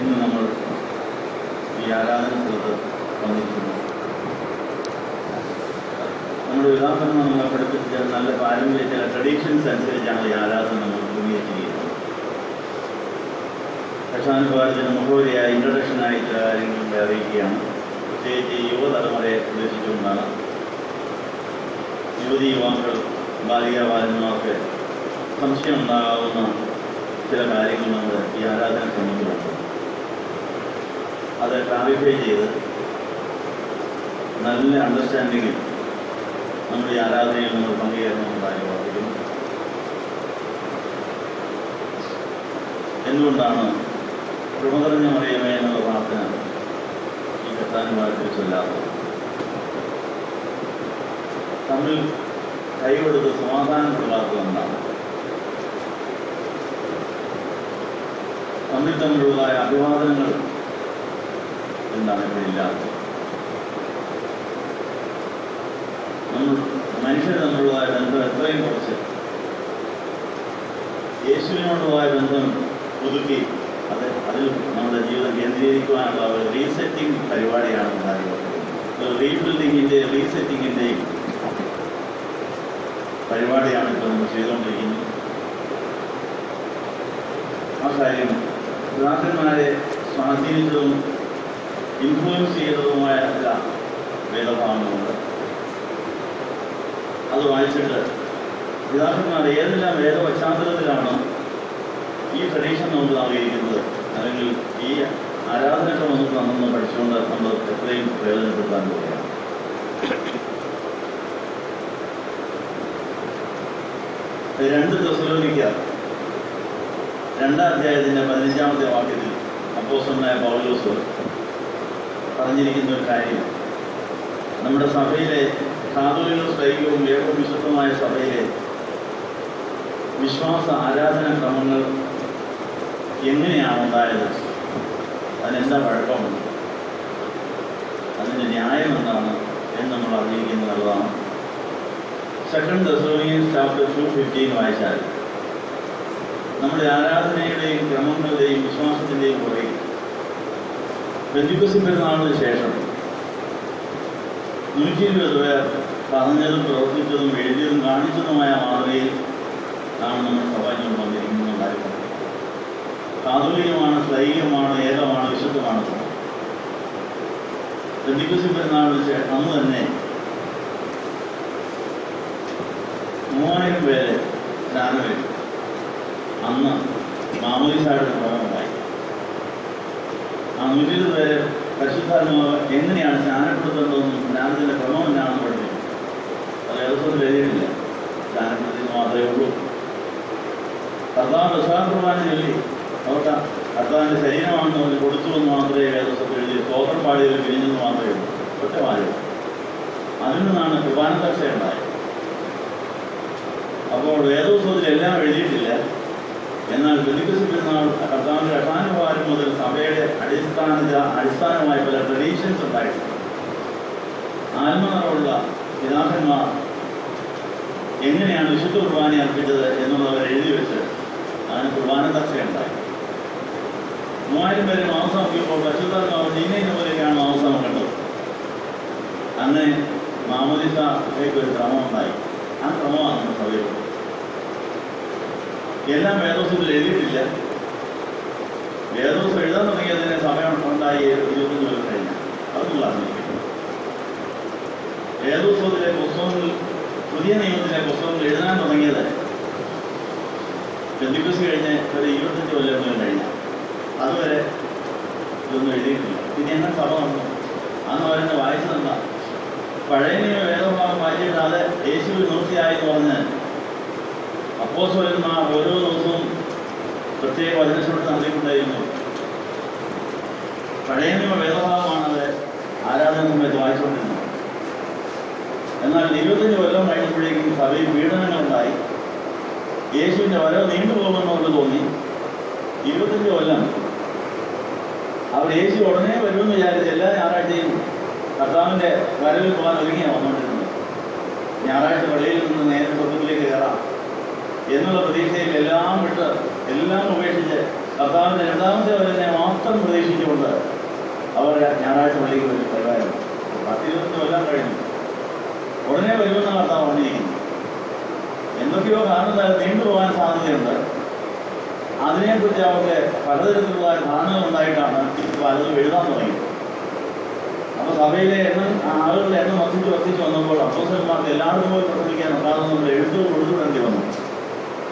ഇന്ന് നമ്മൾ ഈ ആരാധന സ്ഥലത്ത് വന്നിരിക്കുന്നു. നമ്മുടെ ഉദാഹരണം നമ്മളെ പഠിപ്പിച്ച നല്ല പാരമ്പര്യ ചില ട്രഡീഷൻസ് അനുസരിച്ചാണ് ഈ ആരാധന നമ്മൾ ക്രമീകരിച്ചിരിക്കുന്നത്. കർത്താനുഭാരത്തിന് മുഖവരിയായ ഇൻട്രൊഡക്ഷനായി ചില കാര്യങ്ങളെ അറിയിക്കുകയാണ്. പ്രത്യേകിച്ച് യുവതലമുറയെ ഉദ്ദേശിച്ചുകൊണ്ടാണ്. യുവതി യുവാക്കൾ ബാലിക ബാലന്മാർക്ക് സംശയം ഉണ്ടാകാവുന്ന ചില കാര്യങ്ങൾ നമ്മൾ ഈ ആരാധന സംബന്ധിച്ചുണ്ട്. അത് ക്ലാരിഫൈ ചെയ്ത് നല്ല അണ്ടർസ്റ്റാൻഡിങ്ങിൽ നമ്മുടെ ഈ ആരാധനയിൽ നമ്മൾ പങ്കുചേരണമെന്നായി ഓർമ്മിക്കുന്നു. എന്തുകൊണ്ടാണ് കൃപ നിറഞ്ഞ മറിയമേ എന്നുള്ള പ്രാർത്ഥന ഈ കർത്താനുഭാരത്തിൽ ചൊല്ലാത്തത്? തമ്മിൽ കൈകൊടുത്ത് സമാധാനത്തിലാക്കുന്നതാണ്. തമ്മിലുള്ള അഭിവാദനങ്ങൾ എന്താണ് ഇവിടെ ഇല്ലാത്തത്? മനുഷ്യർ തമ്മിലുള്ളതായ ബന്ധം എത്രയും കുറച്ച് യേശുവിനോടുള്ളതായ ബന്ധം പുതുക്കി അതിൽ നമ്മുടെ ജീവിതം കേന്ദ്രീകരിക്കുവാനുള്ള ഒരു റീസെറ്റിംഗ് പരിപാടിയാണ് ഉണ്ടായിരുന്നത്. റീബിൽഡിങ്ങിൻ്റെയും റീസെറ്റിങ്ങിൻ്റെയും പരിപാടിയാണ് ഇപ്പോൾ നമ്മൾ ചെയ്തുകൊണ്ടിരിക്കുന്നത്. ആ കാര്യം പിതാക്കന്മാരെ സ്വാധീനിച്ചതും ഇൻഫ്ലുവൻസ് ചെയ്തതുമായ ചില വേദഭാവങ്ങളുണ്ട്. അത് വായിച്ചിട്ട് പിതാക്കന്മാർ ഏതെല്ലാം വേദ പശ്ചാത്തലത്തിലാണ് ഈ ട്രഡീഷൻ നമുക്ക് നൽകിയിരിക്കുന്നത്, അല്ലെങ്കിൽ ഈ ആരാധനകൾ നമുക്ക് നമ്മൾ പഠിച്ചുകൊണ്ട് നമ്മൾ എത്രയും പ്രയോജനപ്പെടുത്താൻ പോവുകയാണ്. രണ്ട് തെസ്സലോനിക്കർ 2-ാം അധ്യായത്തിൻ്റെ 15-ാമത്തെ വാക്യത്തിൽ അപ്പോസ്തലനായ പൗലോസ് പറഞ്ഞിരിക്കുന്ന ഒരു കാര്യം, നമ്മുടെ സഭയിലെ കാതോലിക സ്ലൈകവും ഏകവും വിശുദ്ധമായ സഭയിലെ വിശ്വാസ ആരാധന ക്രമങ്ങൾ എങ്ങനെയാണ് ഉണ്ടായത്, അതിനെന്താ വഴക്കമുണ്ട്, അതിൻ്റെ ന്യായം എന്താണ് എന്ന് നമ്മൾ അറിഞ്ഞിരിക്കുന്നത് നല്ലതാണ്. 2 Thessalonians chapter 2:15 വായിച്ചാൽ നമ്മുടെ ആരാധനയുടെയും ക്രമങ്ങളുടെയും വിശ്വാസത്തിൻ്റെയും പുറകിൽ പെന്തിക്കോസ്ത് പെരുന്നാളിന് ശേഷം 120 പേർ പറഞ്ഞതും പ്രവർത്തിച്ചതും എഴുതിയതും കാണിച്ചതുമായ മാതൃകയിൽ ആണ് നമ്മൾ സഭാജ്ഞം വന്നിരിക്കുന്നതായിരുന്നു. കാതോലികമാണ്, സ്ലൈഹികമാണ്, ഏകമാണ്, വിശുദ്ധമാണ്. പെന്തിക്കോസ്ത് പെരുന്നാളിന് അന്ന് തന്നെ 3000 പേരെ സ്നാനമേറ്റു. അന്ന് മാമോദീസായുടെ പ്രകടനമായി. ആ 120 പേരെ പരിശുദ്ധാത്മാവ് എങ്ങനെയാണ് സ്നാനപ്പെടുത്തേണ്ടതെന്നും സ്നാനത്തിൻ്റെ ക്രമം എന്നാണെന്ന് പഠിപ്പിക്കും. അത് ഏതൊന്നും എഴുതിയിട്ടില്ല, സ്നാനപ്പെടുത്തിയെന്ന് മാത്രമേ ഉള്ളൂ. കർത്താവ് പ്രസാദപ്രവാന ചൊല്ലി അവർക്ക് കർത്താവിൻ്റെ ശരീരമാണെന്ന് പറഞ്ഞ് കൊടുത്തുവെന്ന് മാത്രമേ വേദപുസ്തകത്തിൽ എഴുതി, സ്തോത്രം പാടിയതിൽ പിരിഞ്ഞെന്ന് മാത്രമേ ഉള്ളൂ. ഒറ്റമാരും അതിൽ നിന്നാണ് കുർബാന ചർച്ചയുണ്ടായത്. അപ്പോൾ വേദപുസ്തകത്തിൽ എല്ലാം എഴുതിയിട്ടില്ല. എന്നാൽ പെന്തിക്കോസ്ത് പെരുന്നാൾ കർത്താവിൻ്റെ രക്ഷാനുഭാരം മുതൽ സഭയുടെ അടിസ്ഥാനമായ പല ട്രഡീഷൻസ് ഉണ്ടായിട്ടുണ്ട്. ആത്മനിറവുള്ള പിതാക്കന്മാർ എങ്ങനെയാണ് വിശുദ്ധ കുർബാന അർപ്പിച്ചത് എന്നുള്ളവർ എഴുതി വെച്ച് അതിന് കുർബാന ചർച്ചയുണ്ടായി. 3000 പേരെ മാംസമാക്കിയപ്പോൾ പരിശുദ്ധാത്മാവ് നീനയിന് പോലെയാണ് മാംസം കണ്ടത്. അങ്ങനെ മാമോദീസയ്ക്ക് ഒരു ക്രമമുണ്ടായി. ആ ക്രമമാണ് നമ്മുടെ സഭയിൽ. എല്ലാം വേദപുസ്തകത്തിൽ എഴുതിയിട്ടില്ല. വേദപുസ്തകം എഴുതാൻ തുടങ്ങിയതിന് സമയം ഉണ്ടായി 25 കൊല്ലം കഴിഞ്ഞാൽ അതൊന്നും അറിഞ്ഞിരിക്കുന്നു. വേദപുസ്തകത്തിലെ പുസ്തകങ്ങൾ, പുതിയ നിയമത്തിലെ പുസ്തകങ്ങൾ എഴുതാൻ തുടങ്ങിയത് പെന്തിക്കോസ്ത് കഴിഞ്ഞ് ഒരു 25 കൊല്ലം കഴിഞ്ഞാൽ. അതുവരെ ഇതൊന്നും എഴുതിയിട്ടില്ല. പിന്നെ എങ്ങനെ സഭ നടന്നു? അന്ന് അവരെന്നെ വായിച്ചതെന്താ? പഴയ നിയമ വേദഭാഗം വായിച്ചിട്ട് അത് യേശുവിൽ നിവൃത്തിയായെന്ന് പറഞ്ഞ് അപ്പോസ്തലന്മാർ ഓരോ ദിവസവും പ്രത്യേക വചനശ്രവണം നടത്തിക്കൊണ്ടായിരുന്നു. പഴയ നിയമ വേദഭാഗമാണത് ആരാധന സമയത്ത് വായിച്ചുകൊണ്ടിരുന്നത്. എന്നാൽ 25 കൊല്ലം കഴിഞ്ഞപ്പോഴേക്കും സഭയിൽ പീഡനങ്ങളുണ്ടായി. യേശുവിൻ്റെ വരവ് നീണ്ടുപോകുമെന്ന് അവർക്ക് തോന്നി. 25 കൊല്ലം അവർ യേശു ഉടനെ വരുമെന്ന് വിചാരിച്ച് എല്ലാ ഞായറാഴ്ചയും കർത്താവിൻ്റെ വരവിൽ പോകാൻ ഒരുങ്ങിയാണ് വന്നുകൊണ്ടിരുന്നത്. ഞായറാഴ്ച പള്ളിയിൽ നിന്ന് നേരെ സ്വർഗ്ഗത്തിലേക്ക് കയറാം എന്നുള്ള പ്രതീക്ഷയിൽ എല്ലാം വിട്ട് എല്ലാം ഉപേക്ഷിച്ച് കർത്താവിൻ്റെ രണ്ടാമത്തെ വരവിനെ മാത്രം ഞായറാഴ്ച പള്ളിക്ക് വരുമായിരുന്നു. 10-20 കൊല്ലം കഴിഞ്ഞു. ഉടനെ വരുമെന്ന കർത്താവ് പറഞ്ഞിരിക്കുന്നു. എന്തൊക്കെയോ കാരണത്താൽ നീണ്ടുപോകാൻ സാധ്യതയുണ്ട്. അതിനെക്കുറിച്ച് അവർക്ക് പലതരത്തിലുള്ള ധാരണകൾ ഉണ്ടായിട്ടാണ് പലതും എഴുതാൻ തുടങ്ങിയത്. അപ്പോൾ സഭയിലെ ആളുകളുടെ എണ്ണം വർദ്ധിച്ചു വന്നപ്പോൾ അപ്പോസ്തലന്മാർക്ക് എല്ലാവർക്കും പോയി പ്രസംഗിക്കാൻ ഒന്നാമത് നമ്മൾ എഴുത്തുകൾ കൊടുത്തുവിടേണ്ടി വന്നു.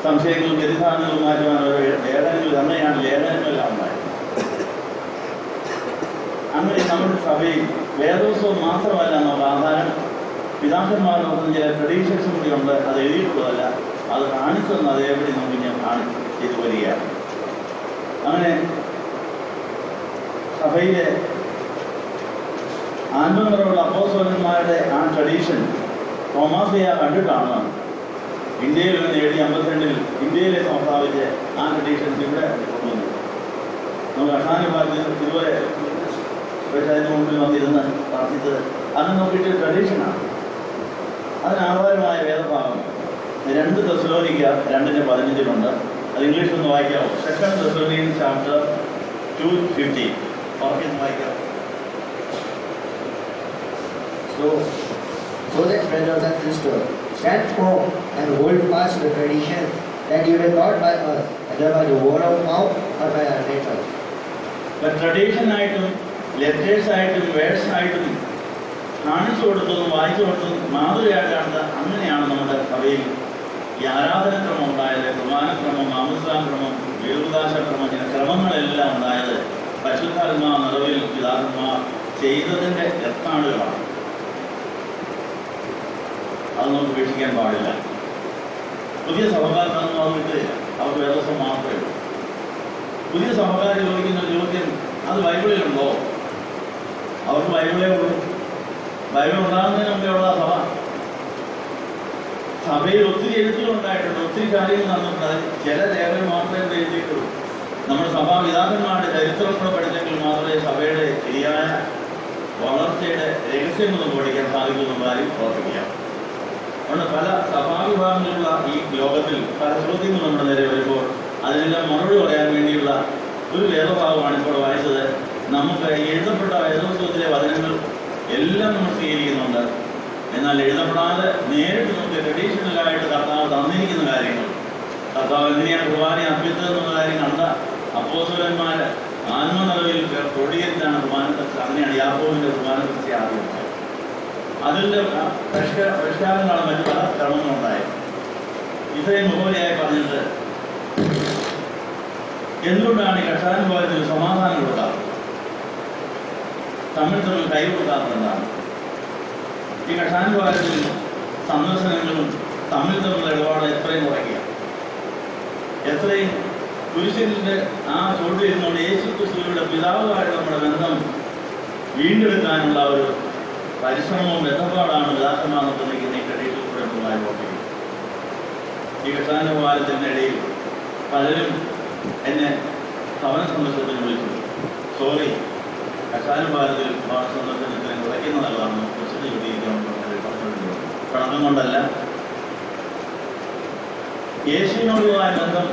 സംശയങ്ങളും തെറ്റിദ്ധാരണകളും മാറ്റുവാൻ ലേഖനങ്ങൾ തന്നെയാണ് ലേഖനങ്ങളെല്ലാം ഉണ്ടായത്. അങ്ങനെ നമ്മുടെ സഭയിൽ വേദോത്സവം മാത്രമല്ല നമുക്ക് ആധാരം, പിതാക്കന്മാർ നോക്കുന്ന ചില ട്രഡീഷൻസും കൂടി ഉണ്ട്. അത് എഴുതിയിട്ടുള്ളതല്ല, അത് കാണിച്ചെന്ന് അതേപടി നമുക്ക് ഞാൻ ചെയ്തു വരികയാണ്. അങ്ങനെ സഭയിലെ ആത്മനിറവുള്ള അപ്പോസ്തലന്മാരുടെ ആ ട്രഡീഷൻ തോമാസിയ കണ്ടിട്ടാണ് ഇന്ത്യയിൽ നിന്ന് 752 ഇന്ത്യയിലെ സ്ഥാപിച്ച് ആ ട്രഡീഷൻസ് ഇവിടെ കൊണ്ടുവന്നു. നമ്മൾ അഷാനുഭാഗത്തിൽ ഇതുപോലെ അതിന് മുമ്പിൽ വന്നിരുന്ന് പ്രാർത്ഥിച്ചത് അത് നോക്കിയിട്ട് ട്രഡീഷനാണ്. അതിനാധാരമായ വേദഭാഗം 2 തെസ്സലോനിക്ക 2:15 അത് ഇംഗ്ലീഷിൽ ഒന്ന് വായിക്കാമോ? 2 Thessalonians chapter 2:15 വാക്യം വായിക്കാം. So that, brothers and sisters, stand firm and hold fast the tradition that you were taught by us, whether by the word of mouth or by our letters. ട്രഡീഷനായിട്ടും ലെറ്റേഴ്സായിട്ടും വേഴ്സായിട്ടും കാണിച്ചു കൊടുത്തതും വായിച്ചു കൊടുത്തതും മാതൃകയാക്കാണ്ട് അങ്ങനെയാണ് നമ്മുടെ സഭയിൽ ഈ ആരാധനക്രമം ഉണ്ടായത്. കുർബാനക്രമം, മാമോദിസാക്രമം, വേദോപദേശക്രമം, ഇങ്ങനെ ക്രമങ്ങളെല്ലാം ഉണ്ടായത് പരിശുദ്ധാത്മാ നിറവിൽ പിതാക്കന്മാർ ചെയ്തതിൻ്റെ എത്താളുകളാണ്. അത് നമുക്ക് ഉപേക്ഷിക്കാൻ പാടില്ല. പുതിയ സഭക്കാർക്കൊന്നും അത് വിട്ടില്ല. അവർക്ക് വേദോത്സവം മാത്രമേ ഉള്ളൂ. പുതിയ സഭക്കാർ ചോദിക്കുന്ന ചോദ്യം, അത് ബൈബിളിലുണ്ടോ? അവർക്ക് ബൈബിളേ ഉള്ളൂ. ബൈബിൾ ഉണ്ടാകുന്നതിന് മുമ്പേ ഉള്ള സഭ. സഭയിൽ ഒത്തിരി എഴുത്തുകളുണ്ടായിട്ടുണ്ട്, ഒത്തിരി കാര്യങ്ങൾ നടന്നിട്ടുണ്ട്. ചില ലേഖനം മാത്രമേ എഴുതിയിട്ടുള്ളൂ. നമ്മുടെ സഭാപിതാക്കന്മാരുടെ ചരിത്രങ്ങൾ പഠിച്ചെങ്കിൽ മാത്രമേ സഭയുടെ ശരിയായ വളർച്ചയുടെ രഹസ്യങ്ങളൊന്നും പഠിക്കാൻ സാധിക്കുമെന്നുള്ള കാര്യം ഓർമ്മിക്കാം. അതുകൊണ്ട് പല സഭാവിഭാഗങ്ങളുള്ള ഈ ലോകത്തിൽ പല ചോദ്യങ്ങൾ നമ്മുടെ നേരെ വരുമ്പോൾ അതിനെല്ലാം മറുപടി പറയാൻ വേണ്ടിയുള്ള ഒരു വേദഭാഗമാണ് ഇപ്പോൾ വായിച്ചത്. നമുക്ക് എഴുതപ്പെട്ട വേദോത്സവത്തിലെ വചനങ്ങൾ എല്ലാം നമ്മൾ സ്വീകരിക്കുന്നുണ്ട്. എന്നാൽ എഴുതപ്പെടാതെ നേരിട്ട് നമുക്ക് ട്രഡീഷണലായിട്ട് കർത്താവ് തന്നിരിക്കുന്ന കാര്യങ്ങൾ, കർത്താവ് എങ്ങനെയാണ് കുർബാനയെ അഭ്യർത്ഥിച്ചതെന്നുള്ള കാര്യം കണ്ട അപ്പോസ്തലന്മാർ ആത്മനിറവിൽ ക്രോഡീകരിച്ചാണ് കുർബാനത്തെ. അങ്ങനെയാണ് യാക്കോബിന്റെ കുർബാനത്തെ ആദ്യം ഉണ്ടായത്. അതിൻ്റെ പരിഷ്കാരങ്ങളാണ് മറ്റു പല ക്രമങ്ങളുണ്ടായത്. ഇത്രയും മുഖവരിയായി പറഞ്ഞിട്ട് എന്തുകൊണ്ടാണ് ഈ കക്ഷാനുഭവത്തിൽ സമാധാനം കൊടുക്കാറ്, തമ്മിൽ കൈ കൊടുക്കാത്തതെന്താണ്? ഈ കക്ഷാനുഭവത്തിൽ സന്ദർശനങ്ങളും തമ്മിലുള്ള ഇടപാട് എത്രയും കുറയ്ക്കുക, എത്രയും കുരിശിൻ്റെ ആ ചുവട്ടിരുന്നുകൊണ്ട് യേശു ക്രിസ്തുവിന്റെ പിതാവുമായിട്ട് നമ്മുടെ ബന്ധം വീണ്ടെടുക്കാനുള്ള ഒരു പരിശ്രമവും ബന്ധപ്പാടാണ് പിതാക്കന്മാർ നിർത്തുന്ന ഈ ട്രഡീഷണൽ കൂടെ ഉണ്ടായി പോകേണ്ടത്. ഈ കക്ഷാനുഭവത്തിൻ്റെ ഇടയിൽ പലരും എന്നെ ഭവന സന്ദർശനത്തിന് വിളിച്ചു. സോറി, കക്ഷാനുഭാരത്തിൽ ഭവന സന്ദർശനത്തിന് കുറയ്ക്കുന്നതല്ലാണ് ക്രിസ്തു പണം കൊണ്ടല്ല. യേശുവിനോടുള്ള ബന്ധം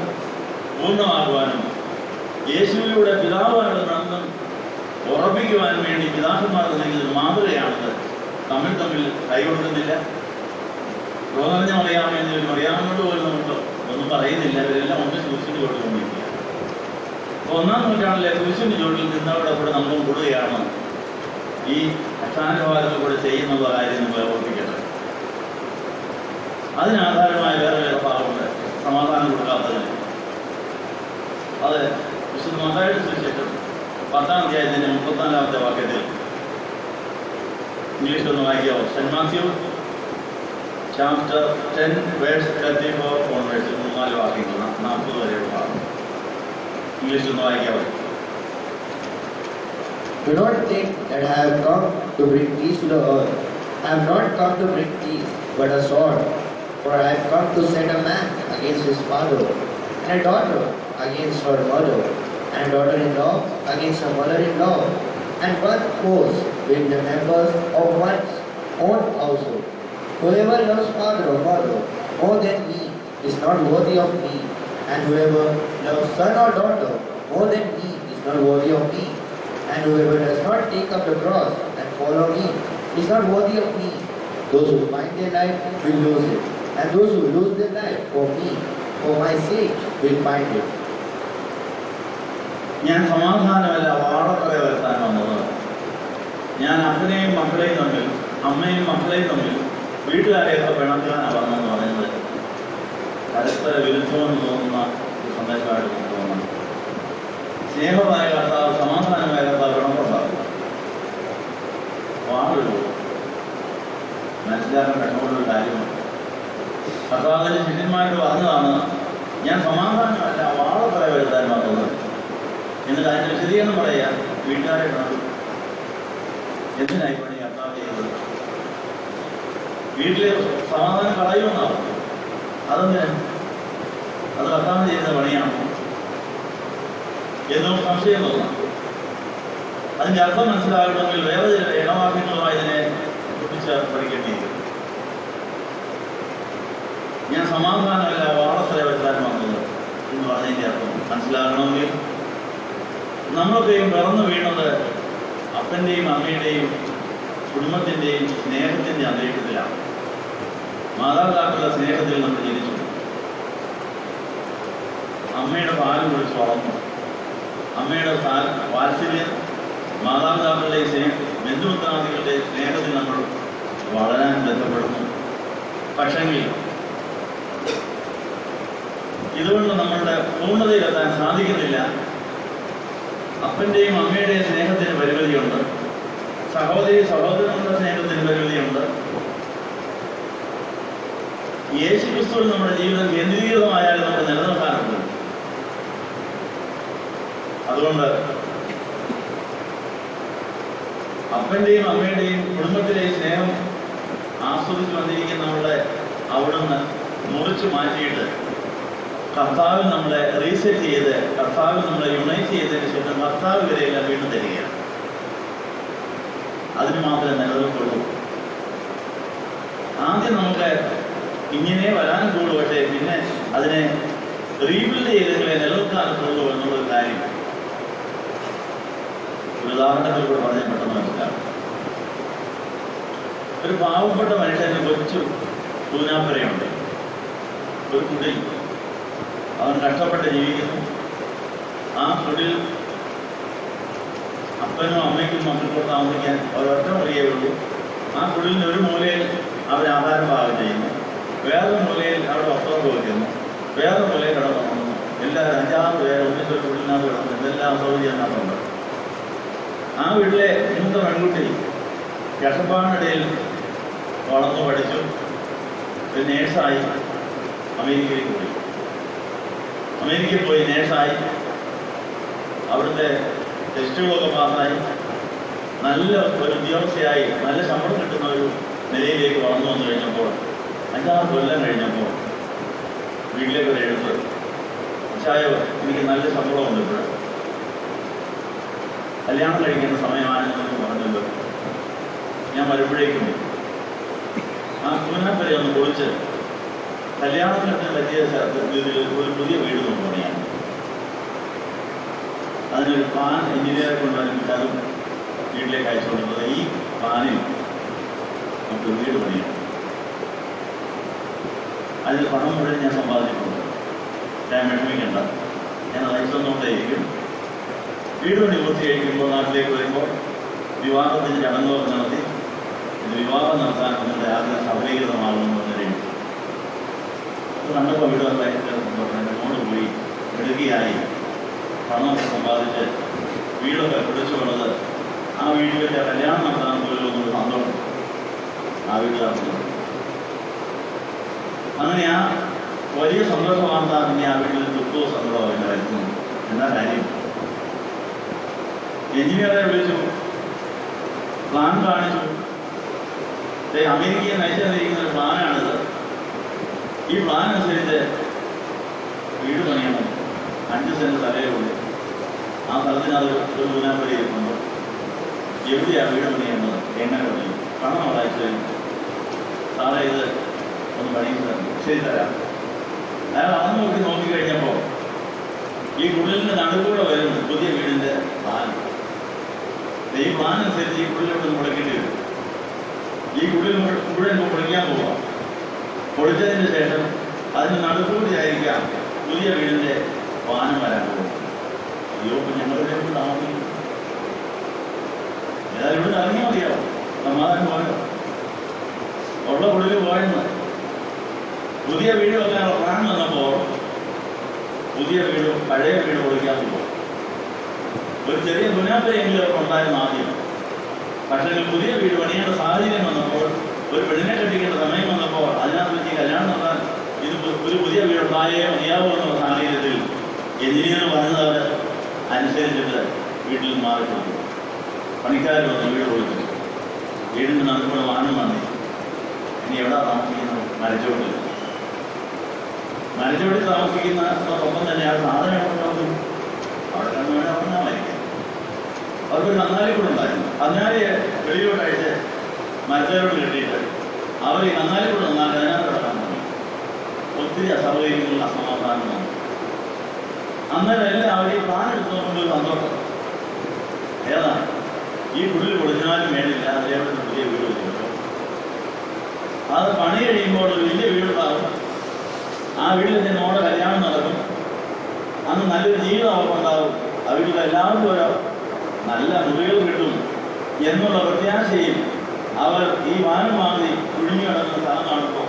പൂർണ്ണമാകുവാനും യേശുവിലൂടെ പിതാവായുള്ള ബന്ധം ഉറപ്പിക്കുവാനും വേണ്ടി പിതാക്കന്മാർ നൽകിയത് മാതൃകയാണത്. തമ്മിൽ കൈകൊടുക്കുന്നില്ല. രോഗം അറിയാമെന്ന് അറിയാവുന്നത് പോലും നമുക്ക് ഒന്നും പറയുന്നില്ല. ഇവരെല്ലാം ഒന്ന് കുരിശിന് കൊടുത്തുകൊണ്ടിരിക്കുക. അപ്പോൾ 1-ാം നൂറ്റാണ്ടിലെ കുരിശിന് ചുവട്ടിൽ നിന്നവരുടെ കൂടെ നമ്മളും കൂടുകയാണ് ഈ കക്ഷാനുഭവത്തിൽ കൂടെ ചെയ്യുന്നുള്ള കാര്യം നമ്മൾ ഓർമ്മിക്കട്ടെ. അതിനാധാരമായ വേറെ ഭാഗമുണ്ട്, സമാധാനം കൊടുക്കാത്തതിന്. അത് വിശുദ്ധ മത്തായിയുടെ സുവിശേഷം 10-ാം അധ്യായത്തിന്റെ 34-ാമത്തെ വാക്യത്തിൽ ഇംഗ്ലീഷിലൊന്ന് വായിക്കാവോ? Saint Matthew chapter 10 verse 34 onwards, 3-4 വാക്യങ്ങൾ, 40 വരെയുള്ള ഭാഗം ഇംഗ്ലീഷിലൊന്ന് വായിക്കാവോ? Do not think that I have come to bring peace to the earth. I have not come to bring peace, but a sword. For I have come to set a man against his father, and a daughter against her mother, and a daughter-in-law against her mother-in-law, and one force with the members of one's own household. Whoever loves father or mother more than me is not worthy of me, and whoever loves son or daughter more than me is not worthy of me. And whoever does not take up the cross and follow me is not worthy of me. Those who find their life will lose it, and those who lose their life for me, for my sake, will find it. ഞാൻ സമാധാനമല്ല വാടകരെ വരുത്താൻ വന്നത്. ഞാൻ അപ്പനെയും മക്കളെയും തമ്മിൽ, അമ്മയും മക്കളെയും തമ്മിൽ, വീട്ടുകാരെയൊക്കെ പിണക്കാനാണ് വന്നെന്ന് പറയുന്നത് പരസ്പര വിരുദ്ധമെന്ന് തോന്നുന്ന ഒരു സന്ദേശമായിട്ട് നമുക്ക് തോന്നുന്നു. സ്നേഹമായ കർത്താവ്, സമാധാനമായ കർത്താവ് പിണക്കുണ്ടാകും. വാടൊരു മനസ്സിലാക്കാൻ കണ്ടുകൊണ്ടൊരു കാര്യമാണ്. കർത്താവിന്റെ ശിഷ്യന്മാരോട് പറഞ്ഞതാണ്, ഞാൻ സമാധാനമല്ല വാടകരെ വരുത്താൻ വന്നത്. എന്നിട്ട് അതിന് വിശദീകരണം പറയാൻ വീട്ടുകാരെ കണ്ടു. എന്തിനായി പണി കർത്താവ് ചെയ്തത്? വീട്ടിലെ സമാധാനം കളയുമെന്നാണ്. അതെന്തിനാ? അത് കർത്താവ് ചെയ്യുന്ന പണിയാണോ എന്നും സംശയം തോന്നാം. അതിന്റെ അർത്ഥം മനസ്സിലാകണമെങ്കിൽ വേറെ ചില ഇടവാക്യങ്ങളുമായി ഇതിനെ കുറിച്ച് പഠിക്കേണ്ടിയിരിക്കും. ഞാൻ സമാധാനമല്ല വാടകരെ വരുത്താൻ വന്നത് എന്ന് പറഞ്ഞതിന്റെ അർത്ഥം മനസ്സിലാകണമെങ്കിൽ നമ്മളൊക്കെയും പിറന്നു വീണത് അപ്പൻ്റെയും അമ്മയുടെയും കുടുംബത്തിൻ്റെയും സ്നേഹത്തിൻ്റെ അന്തരീക്ഷത്തിലാണ്. മാതാപിതാക്കളുടെ സ്നേഹത്തിൽ നമ്മൾ ജനിച്ചു. അമ്മയുടെ പാല് കുടിച്ച് വളർന്നു. അമ്മയുടെ വാത്സല്യം, മാതാപിതാക്കളുടെ ബന്ധുമിത്രാദികളുടെ സ്നേഹത്തിൽ നമ്മൾ വളരാൻ ബന്ധപ്പെടുന്നു. പക്ഷെങ്കിൽ ഇതുകൊണ്ട് നമ്മളുടെ പൂർണ്ണതയിലെത്താൻ സാധിക്കുന്നില്ല. അപ്പൻ്റെയും അമ്മയുടെയും സ്നേഹത്തിന് പരിമിതിയുണ്ട്. സഹോദരങ്ങളുടെ സ്നേഹത്തിന് പരിമിതിയുണ്ട്. യേശുക്രിസ്തുവിൽ നമ്മുടെ ജീവിതം കേന്ദ്രീകൃതമായാലും നമുക്ക് നിലനിർത്താറുണ്ട്. അതുകൊണ്ട് അപ്പൻ്റെയും അമ്മയുടെയും കുടുംബത്തിലെയും സ്നേഹം ആസ്വദിച്ച് വന്നിരിക്കുന്നവരുടെ അവിടുന്ന് മുറിച്ചു മാറ്റിയിട്ട് കർത്താവിൽ നമ്മളെ റീസെറ്റ് ചെയ്ത്, കർത്താവിൽ നമ്മളെ യുണൈറ്റ് ചെയ്തതിന് ശേഷം കർത്താവ് വരെയെല്ലാം വീണ്ടും തരികയാണ്. അതിന് മാത്രമേ നിലനിൽക്കുള്ളൂ. ആദ്യം നമുക്ക് ഇങ്ങനെ വരാൻ കൂടു, പക്ഷേ പിന്നെ അതിനെ റീബിൽഡ് ചെയ്തെങ്കിലേ നിലനിൽക്കാനുള്ളൂ എന്നുള്ളൊരു കാര്യം ഒരു ഉദാഹരണത്തിൽ കൂടെ പറഞ്ഞാൽ പെട്ടെന്ന് മനസ്സിലാവും. ഒരു പാവപ്പെട്ട മനുഷ്യന് കൊച്ചു പൂനാപ്പരയുണ്ട്, ഒരു കുടിൽ. അവൻ കഷ്ടപ്പെട്ട് ജീവിക്കുന്നു. ആ കുടിൽ അപ്പനും അമ്മയ്ക്കും മക്കൾക്കും താമസിക്കാൻ ഒരൊറ്റ മുറിയേ ഉള്ളൂ. ആ കുടിലിന് ഒരു മൂലയിൽ അവർ ആഹാരം പാകം ചെയ്യുന്നു, വേറൊരു മൂലയിൽ അവിടെ വസ്ത്രം വയ്ക്കുന്നു, വേറെ മൂലയിൽ കിടന്നു. എല്ലാവരും 5-6 പേര് ഒന്നിച്ചൊരു കുടിലിനകത്ത് കിടന്നു. എന്തെല്ലാം സൗകര്യത്തിനകത്തുണ്ട്. ആ വീട്ടിലെ മൂത്ത പെൺകുട്ടി കഷ്ടപ്പാടിനിടയിൽ വളർന്നു പഠിച്ചു. ഒരു നേഴ്സായി അമേരിക്കയിലേക്ക് പോയി. അമേരിക്കയിൽ പോയി നേഴ്സായി അവിടുത്തെ ടെസ്റ്റുകളൊക്കെ പാസ്സായി നല്ല ഒരു ഉദ്യോഗസ്ഥയായി നല്ല ശമ്പളം കിട്ടുന്ന ഒരു നിലയിലേക്ക് വളർന്നു വന്നു കഴിഞ്ഞപ്പോൾ 5-6 കൊല്ലം കഴിഞ്ഞപ്പോൾ വീട്ടിലേക്ക് ഒരു എഴുത്ത്, ചായോ എനിക്ക് നല്ല ശമ്പളമുണ്ട്, ഇപ്പോൾ കല്യാണം കഴിക്കേണ്ട സമയമാണെന്ന് പറഞ്ഞല്ലോ, ഞാൻ വരുമ്പോഴേക്കും ആ പൂനാപ്പരെ ഒന്ന് പൊളിച്ച് കല്യാണത്തിന് പറ്റിയ ഒരു പുതിയ വീട് നോക്കുകയാണ്. അതിനൊരു പ്ലാൻ എഞ്ചിനീയറെ കൊണ്ടുവന്നിട്ട് അതും വീട്ടിലേക്ക് അയച്ചുകൊടുക്കുന്നത്. ഈ പ്ലാനിൽ നമുക്ക് വീട് പണിയാണ്. അതിൽ പണം മുഴുവൻ ഞാൻ സമ്പാദിച്ചിട്ടുണ്ട്. ഞാൻ വിഷമിക്കേണ്ട, ഞാൻ അയച്ചുകൊണ്ടേയിരിക്കും. വീട് പണി പൂർത്തീകരിക്കുമ്പോൾ നാട്ടിലേക്ക് വരുമ്പോൾ വിവാഹത്തിന് ചടങ്ങുകൾ നടത്തി ഇത് വിവാഹം നടത്താൻ നിങ്ങളുടെ ആഗ്രഹം സഫലീകൃതമാകുമെന്ന് നിലയിൽ കണ്ടപ്പോൾ വീട് എൻ്റെ മോള് പോയി എടുക്കുകയായി പണമൊക്കെ സമ്പാദിച്ച് വീടൊക്കെ പിടിച്ചു കൊണ്ടത് ആ വീട്ടിലെ കല്യാണം നടത്താൻ പോലും ഒന്നൊരു സന്തോഷം ആ വീട്ടിലാണ്. അങ്ങനെ ആ വലിയ സന്തോഷ വാർത്ത പിന്നെ ആ വീട്ടിൽ ദുഃഖവും സങ്കടവും അതിനെ വരുത്തുന്നു. എന്താ കാര്യം? എഞ്ചിനീയറെ വിളിച്ചു, പ്ലാൻ കാണിച്ചു. അമേരിക്കയെ നയിച്ചു തന്നിരിക്കുന്ന ഒരു പ്ലാനാണിത്. ഈ പ്ലാൻ അനുസരിച്ച് വീട് പണിയണം. 5 സെന്റ് സ്ഥലമേ ഉള്ളൂ. ആ സ്ഥലത്തിനത് ഒരു പൂനാപ്പരയിരിക്കുമ്പോൾ എവിടെയാണ് വീട് പണിയുന്നത്? എങ്ങനെ പണിയും? പണം അയച്ചു സാറേ ഇത് ഒന്ന് പണിയിട്ട് തരണം. ശരി തരാം. അയാൾ അന്ന് നോക്കിക്കഴിഞ്ഞപ്പോൾ ഈ കുടിലിൻ്റെ നടുക്കൂടെ വരുന്നു പുതിയ വീടിൻ്റെ പ്ലാൻ. ഈ പ്ലാൻ അനുസരിച്ച് ഈ കുടിലോട്ട് മുളയ്ക്കേണ്ടി വരും. ഈ കുടിൽ മുഴുവൻ പൊളിക്കാൻ പോവാം. പൊളിച്ചതിന് ശേഷം അതിന് നടുക്കൂടിയായിരിക്കാം പുതിയ വീടിൻ്റെ പാനം വരാൻ പോകും. അയ്യോ, ഞങ്ങളുടെ താമസിക്കും. ഏതായാലും ഇവിടെ ഇറങ്ങി മതിയാവും. സമാധാനം പോയോ? ഉള്ള കുടിൽ പോയെന്ന് പുതിയ വീട് വെക്കാനുള്ള പ്ലാൻ വന്നപ്പോൾ പുതിയ വീട് പഴയ വീട് പൊളിക്കാൻ പോകും. ഒരു ചെറിയ മുനാപ്പയെങ്കിലും അവർക്ക് ഉണ്ടായിരുന്ന ആദ്യം. പക്ഷേ പുതിയ വീട് പണിയേണ്ട സാഹചര്യം വന്നപ്പോൾ, ഒരു പെണ്ണിനെ കെട്ടിക്കേണ്ട സമയം വന്നപ്പോൾ, അതിനകത്ത് വെച്ച് കല്യാണം നടത്താൻ ഇത് ഒരു പുതിയ വീടുണ്ടായേ മതിയാവോ എന്നുള്ള സാഹചര്യത്തിൽ എഞ്ചിനീയർ പറഞ്ഞവർ അനുസരിച്ചിട്ട് വീട്ടിൽ മാറിക്കൊണ്ടു. പണിക്കാർ വന്ന് വീട് പൊളിച്ചു. വീടിന് നടുക്കുള്ള വാഹനം വന്നി. ഇനി എവിടെ താമസിക്കുന്നത്? മരച്ചോട്ടിൽ. മരച്ചോട്ടിൽ താമസിക്കുന്ന ഒപ്പം തന്നെ ആ സാധനം ഉണ്ടാകും. അവിടെ കണ്ടു വേണേൽ പറഞ്ഞാൽ മരിക്കാം. അവർക്കൊരു കന്നാലിക്കൂടെ ഉണ്ടായിരുന്നു. കന്നാലിയെ വെളിയിലോട്ടയച്ച് മരത്തോട് കെട്ടിയിട്ട് അവർ ഈ കന്നാലിക്കൂടെ നന്നാക്കി അതിനകത്ത് കിടക്കാൻ തുടങ്ങി. ഒത്തിരി അസൗകര്യങ്ങളും അസമാധാനവും. അന്നേരം എല്ലാവരും ഈ പ്ലാൻ എടുത്ത് നോക്കുമ്പോൾ ഒരു സന്തോഷം. ഏതാണ് ഈ കുടിൽ പൊളിഞ്ഞാലും വേണ്ടില്ല, അതേപോലെ പുതിയ വീട് വെച്ചിട്ട് അത് പണി കഴിയുമ്പോൾ ഒരു വലിയ വീടുണ്ടാകും. ആ വീട്ടിൽ തന്നെ ഓടെ കല്യാണം നടക്കും. അന്ന് നല്ലൊരു ജീവിതം അവർക്കുണ്ടാകും. ആ വീട്ടിൽ എല്ലാവർക്കും ഓരോ നല്ല മുറികൾ കിട്ടും എന്നുള്ള പ്രത്യാശയും അവർ ഈ വാനം വാങ്ങി കുഴിഞ്ഞു കിടക്കുന്ന സ്ഥലം കാണുമ്പോൾ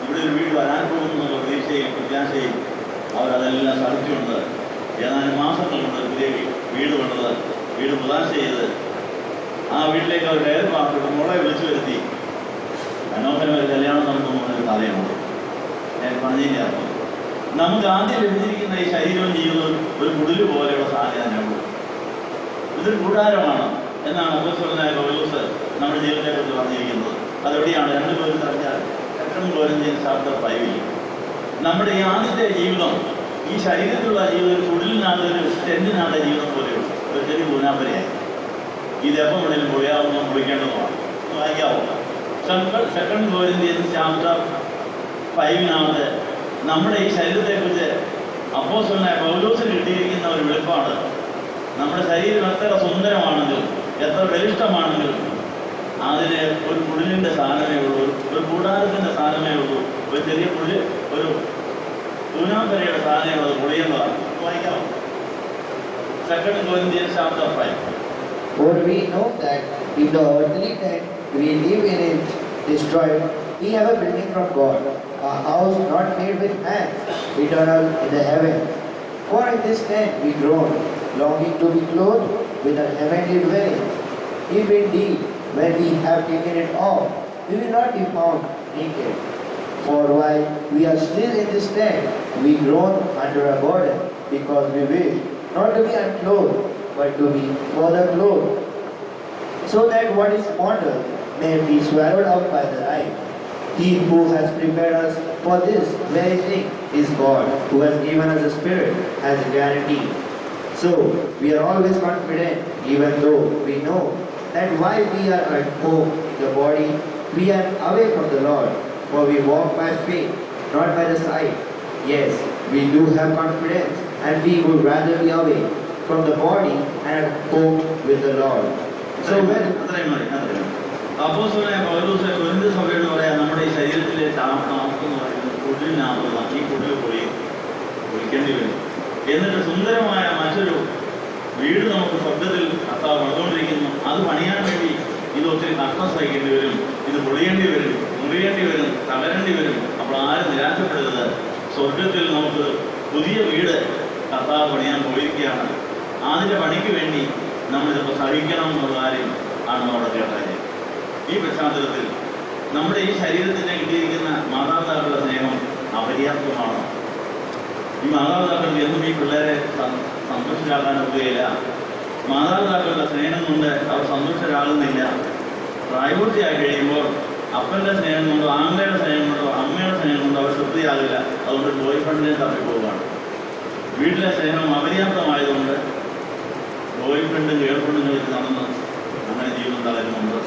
ഇവിടെ ഒരു വീട് വരാൻ പോകുന്നുള്ള പ്രതീക്ഷയും പ്രത്യാശയും അവരതെല്ലാം സാധിച്ചുകൊണ്ട് ഏതാനും മാസങ്ങൾ കൊണ്ട് പുതിയ വീട് പണിത് വീട് പ്രദാനം ചെയ്ത് ആ വീട്ടിലേക്ക് അവർ കയറി പാർട്ടിട്ട് മോളെ വിളിച്ചു വരുത്തി മനോഹരമായ കല്യാണം നടത്തുന്നൊരു കഥയുണ്ട്. ഞാൻ പറഞ്ഞതിൻ്റെ അർത്ഥം നമുക്ക് ആദ്യം ലഭിച്ചിരിക്കുന്ന ഈ ശരീരവും ജീവിതവും ഒരു കുടില് പോലെയുള്ള സാധനമാണ്. ഇതൊരു കൂടാരമാണ് എന്നാണ് അപ്പോസ്തലനായ പൗലോസ് നമ്മുടെ ജീവിതത്തെക്കുറിച്ച് പറഞ്ഞിരിക്കുന്നത്. അതെവിടെയാണ്? 2 Corinthians chapter 5. നമ്മുടെ ഈ ആദ്യത്തെ ജീവിതം, ഈ ശരീരത്തിലുള്ള ജീവിതം ഒരു കുടിലിനാണ്, ഒരു ടെന്റിനാണ് ജീവിതം പോലെയുള്ള ഒരു ചെറിയ ഊനാപ്പരയായി. ഇതെപ്പം വേണേലും പൊളിയാവുന്ന പൊളിക്കേണ്ടതുമാണ്. വായിക്കാവോ? 2 Corinthians chapter 5 നമ്മുടെ ഈ ശരീരത്തെക്കുറിച്ച് അപ്പോസ്തലനായ പൗലോസിന് കിട്ടിയിരിക്കുന്ന ഒരു വെളിപ്പാട്. നമ്മുടെ ശരീരം എത്ര സുന്ദരമാണെങ്കിലും എത്ര ബലിഷ്ഠമാണെങ്കിലും അതിന് ഒരു കുടിലിൻ്റെ സ്ഥാനമേ ഉള്ളൂ, ഒരു കൂടാരത്തിൻ്റെ സ്ഥാനമേ ഉള്ളൂ, ഒരു ചെറിയ കുടിൽ, ഒരു ഊനാമ്പരയുടെ സ്ഥാനമേ ഉള്ളത് പൊളിയേണ്ടതാണ്. വായിക്കാമോ? 2 Corinthians chapter 5. For we know that if the earthly tent we live in is destroyed, we have a building from God, a house not made with hands, eternal in the heavens. For in this tent we groan, longing to be clothed with a heavenly dwelling. If indeed, when we have taken it off, we will not be found naked. For while we are still in this tent, we groan under a burden, because we wish not to be unclothed, but to be further clothed, so that what is mortal may be swallowed up by the life. He who has prepared us for this very thing is God, who has given us the Spirit as a guarantee. So we are always confident, even though we know that while we are at home in the body, we are away from the Lord. For we walk by faith, not by the sight. Yes, we do have confidence, and we would rather be away from the body and at home with the Lord. So when അപ്പോസ്തലനായ പൗലോസ് Corinth സഭയോട് പറയാം, നമ്മുടെ ഈ ശരീരത്തിലെ താമസം എന്ന് പറയുന്നത് കുടിലിനാവുള്ള ഈ കുടിൽ പൊളിക്കേണ്ടി വരും. എന്നിട്ട് സുന്ദരമായ മറ്റൊരു വീട് നമുക്ക് സ്വർഗത്തിൽ കർത്താവ് പണിതുകൊണ്ടിരിക്കുന്നു. അത് പണിയാൻ വേണ്ടി ഇത് ഒത്തിരി നഷ്ടം സഹിക്കേണ്ടി വരും, ഇത് പൊളിയേണ്ടി വരും, മുറിയേണ്ടി വരും, തകരേണ്ടി വരും. അപ്പോൾ ആരും നിരാശപ്പെടരുത്. സ്വർഗത്തിൽ നമുക്ക് പുതിയ വീട് കർത്താവ് പണിയാൻ പോയിരിക്കുകയാണ്. അതിൻ്റെ പണിക്ക് വേണ്ടി നമ്മളിതിപ്പോൾ സഹിക്കണം എന്നുള്ള കാര്യം ആണ് അവിടെ കേട്ടത്. ഈ പശ്ചാത്തലത്തിൽ നമ്മുടെ ഈ ശരീരത്തിന് കിട്ടിയിരിക്കുന്ന മാതാപിതാക്കളുടെ സ്നേഹം അപര്യാപ്തമാണ്. ഈ മാതാപിതാക്കൾക്ക് എന്നും ഈ പിള്ളേരെ സന്തുഷ്ടരാകാനൊക്കുകയില്ല. മാതാപിതാക്കളുടെ സ്നേഹം കൊണ്ട് അവർ സന്തുഷ്ടരാകുന്നില്ല. പ്രായപൂർത്തിയായി കഴിയുമ്പോൾ അപ്പൻ്റെ സ്നേഹം കൊണ്ടോ ആങ്ങളുടെ സ്നേഹം കൊണ്ടോ അമ്മയുടെ സ്നേഹം കൊണ്ടോ അവർ തൃപ്തിയാകില്ല. അതുകൊണ്ട് ബോയ് ഫ്രണ്ടിനെ തപ്പിപ്പോവുകയാണ്. വീട്ടിലെ സ്നേഹം അപര്യാപ്തമായതുകൊണ്ട് ബോയ് ഫ്രണ്ടും ഗേൾ ഫ്രണ്ടും കളിച്ച് നടന്ന് അങ്ങനെ ജീവിതം തകരുന്നുണ്ട്.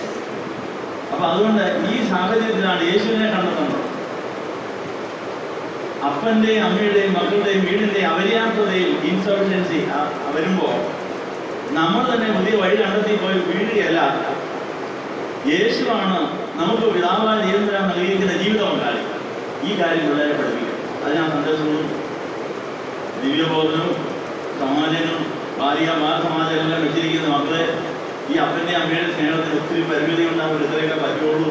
അപ്പം അതുകൊണ്ട് ഈ സാഹചര്യത്തിലാണ് യേശുവിനെ കണ്ടെത്തുന്നത്. അപ്പൻ്റെയും അമ്മയുടെയും മക്കളുടെയും വീടിൻ്റെയും അപര്യാപ്തതയിൽ ഇൻസഫിഷ്യൻസി വരുമ്പോൾ നമ്മൾ തന്നെ പുതിയ വഴി കണ്ടെത്തി പോയി വീഴുകയല്ല. യേശുവാണ് നമുക്ക് പിതാവായ നിരന്തരം നൽകിയിരിക്കുന്ന ജീവിത പങ്കാളി. ഈ കാര്യം പിള്ളേരെ പഠിപ്പിക്കും. അതിനാ സന്ദേശങ്ങളും ദിവ്യബോധനവും സമാജങ്ങളും സമാജമെല്ലാം വെച്ചിരിക്കുന്ന മക്കളെ ഈ അപ്പൻ്റെ അമ്മയുടെ സ്നേഹത്തിന് ഒത്തിരി പരിമിതി ഉണ്ടാകും. ഇത്രയൊക്കെ പറ്റുള്ളൂ.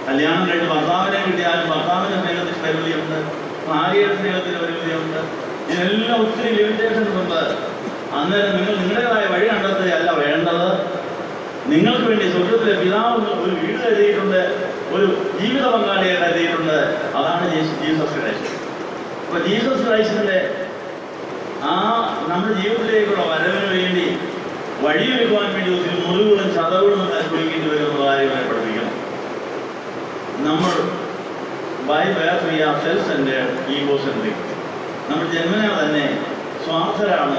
കല്യാണം കഴിഞ്ഞ് ഭർത്താവിനെ കിട്ടിയാലും ഭർത്താവിൻ്റെ സ്നേഹത്തിന് പരിമിതിയുണ്ട്, ഭാര്യയുടെ സ്നേഹത്തിന് പരിമിതിയുണ്ട്. ഇതിനെല്ലാം ഒത്തിരി ലിമിറ്റേഷൻസ് ഉണ്ട്. അന്നേരം നിങ്ങൾ നിങ്ങളുടേതായ വഴി കണ്ടെത്തുകയല്ല വേണ്ടത്. നിങ്ങൾക്ക് വേണ്ടി സ്വർഗത്തിലെ പിതാവ് ഒരു വീട് കരുതിയിട്ടുണ്ട്, ഒരു ജീവിത പങ്കാളിയെ കരുതിയിട്ടുണ്ട്. അതാണ് ജീസസ് ക്രൈസ്റ്റ്. അപ്പൊ ജീസസ് ക്രൈസ്റ്റിന്റെ ആ നമ്മുടെ ജീവിതത്തിലേക്കുള്ള വരവിന് വേണ്ടി വഴിയൊരുക്കുവാൻ വേണ്ടി ഒത്തിരി മുറിവുകളും ചതവുകളും അനുഭവിക്കേണ്ടി വരുന്ന കാര്യങ്ങളെ പഠിപ്പിക്കണം. നമ്മൾ by birth we are self centred, ego centric. നമ്മൾ ജന്മനാ തന്നെ സ്വാർത്ഥരാണ്,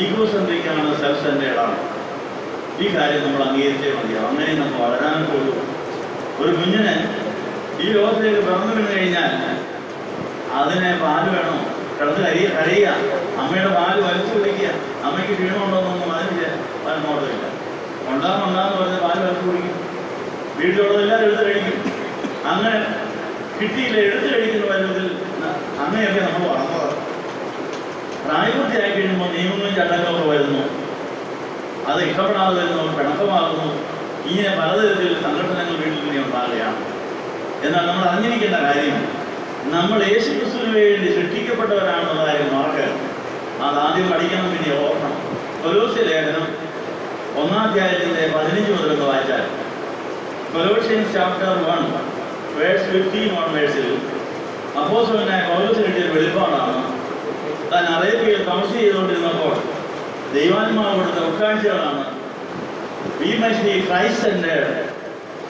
ഈഗോ സെൻട്രിക് ആണ്, സെൽഫ് സെന്റേർഡ് ആണ്. ഈ കാര്യം നമ്മൾ അംഗീകരിച്ചേ മതിയാവും. അങ്ങനെ നമുക്ക് വളരാനൊക്കെ ഒരു കുഞ്ഞിന് ഈ ലോകത്തിലേക്ക് പിറന്നു വീണ് കഴിഞ്ഞാൽ അതിനെ പാല് വേണോ, കിടന്ന് കരയുക, അമ്മയുടെ പാല് വലിച്ചു കുടിക്കുക. അമ്മയ്ക്ക് ക്ഷീണമുണ്ടോന്നൊന്നും അതിന് മോഡലില്ല. ഉണ്ടാന്ന് പറഞ്ഞ് പാല് വലിച്ചു കുടിക്കും. വീട്ടിലുള്ളതെല്ലാം എടുത്ത് കഴിക്കും. അങ്ങനെ കിട്ടിയില്ല, എടുത്ത് കഴിക്കുന്ന പരുവത്തിൽ അങ്ങനെയൊക്കെ നമ്മൾ വളർന്നതാണ്. പ്രായപൂർത്തിയായി കഴിയുമ്പോൾ നിയമങ്ങളും ചട്ടങ്ങളൊക്കെ വരുന്നു. അത് ഇഷ്ടപ്പെടാതെ വരുന്നു, പിണക്കമാകുന്നു. ഇങ്ങനെ പലതരത്തിൽ സംഘടനകൾ വീട്ടിൽ തന്നെ ഉണ്ടാകുകയാണ്. എന്നാൽ നമ്മൾ അറിഞ്ഞിരിക്കേണ്ട കാര്യം, നമ്മൾ യേശു ക്രിസ്തുവിന് വേണ്ടി സൃഷ്ടിക്കപ്പെട്ടവരാണെന്നുള്ള കാര്യം മറക്കരുത്. അതാദ്യം പഠിക്കണം, പിന്നെ ഓർക്കണം. കൊലോസ്യ ലേഖനം 1-ാം അധ്യായത്തിന്റെ 15 മുതലൊക്കെ വായിച്ചാൽ, കൊലോഷ്യൻസ് ചാപ്റ്റർ 1 വേഴ്സ് 15 ഓൺവേഴ്സിൽ അപ്പോസ്തലനായ പൗലോസ് കിട്ടിയ വെളിപ്പാടാണ്. താൻ അറേബ്യയിൽ തമസ് ചെയ്തുകൊണ്ടിരുന്നപ്പോൾ ദൈവാത്മാവ് കൊടുത്ത ഉൾക്കാഴ്ചകളാണ്. We must be Christ centered,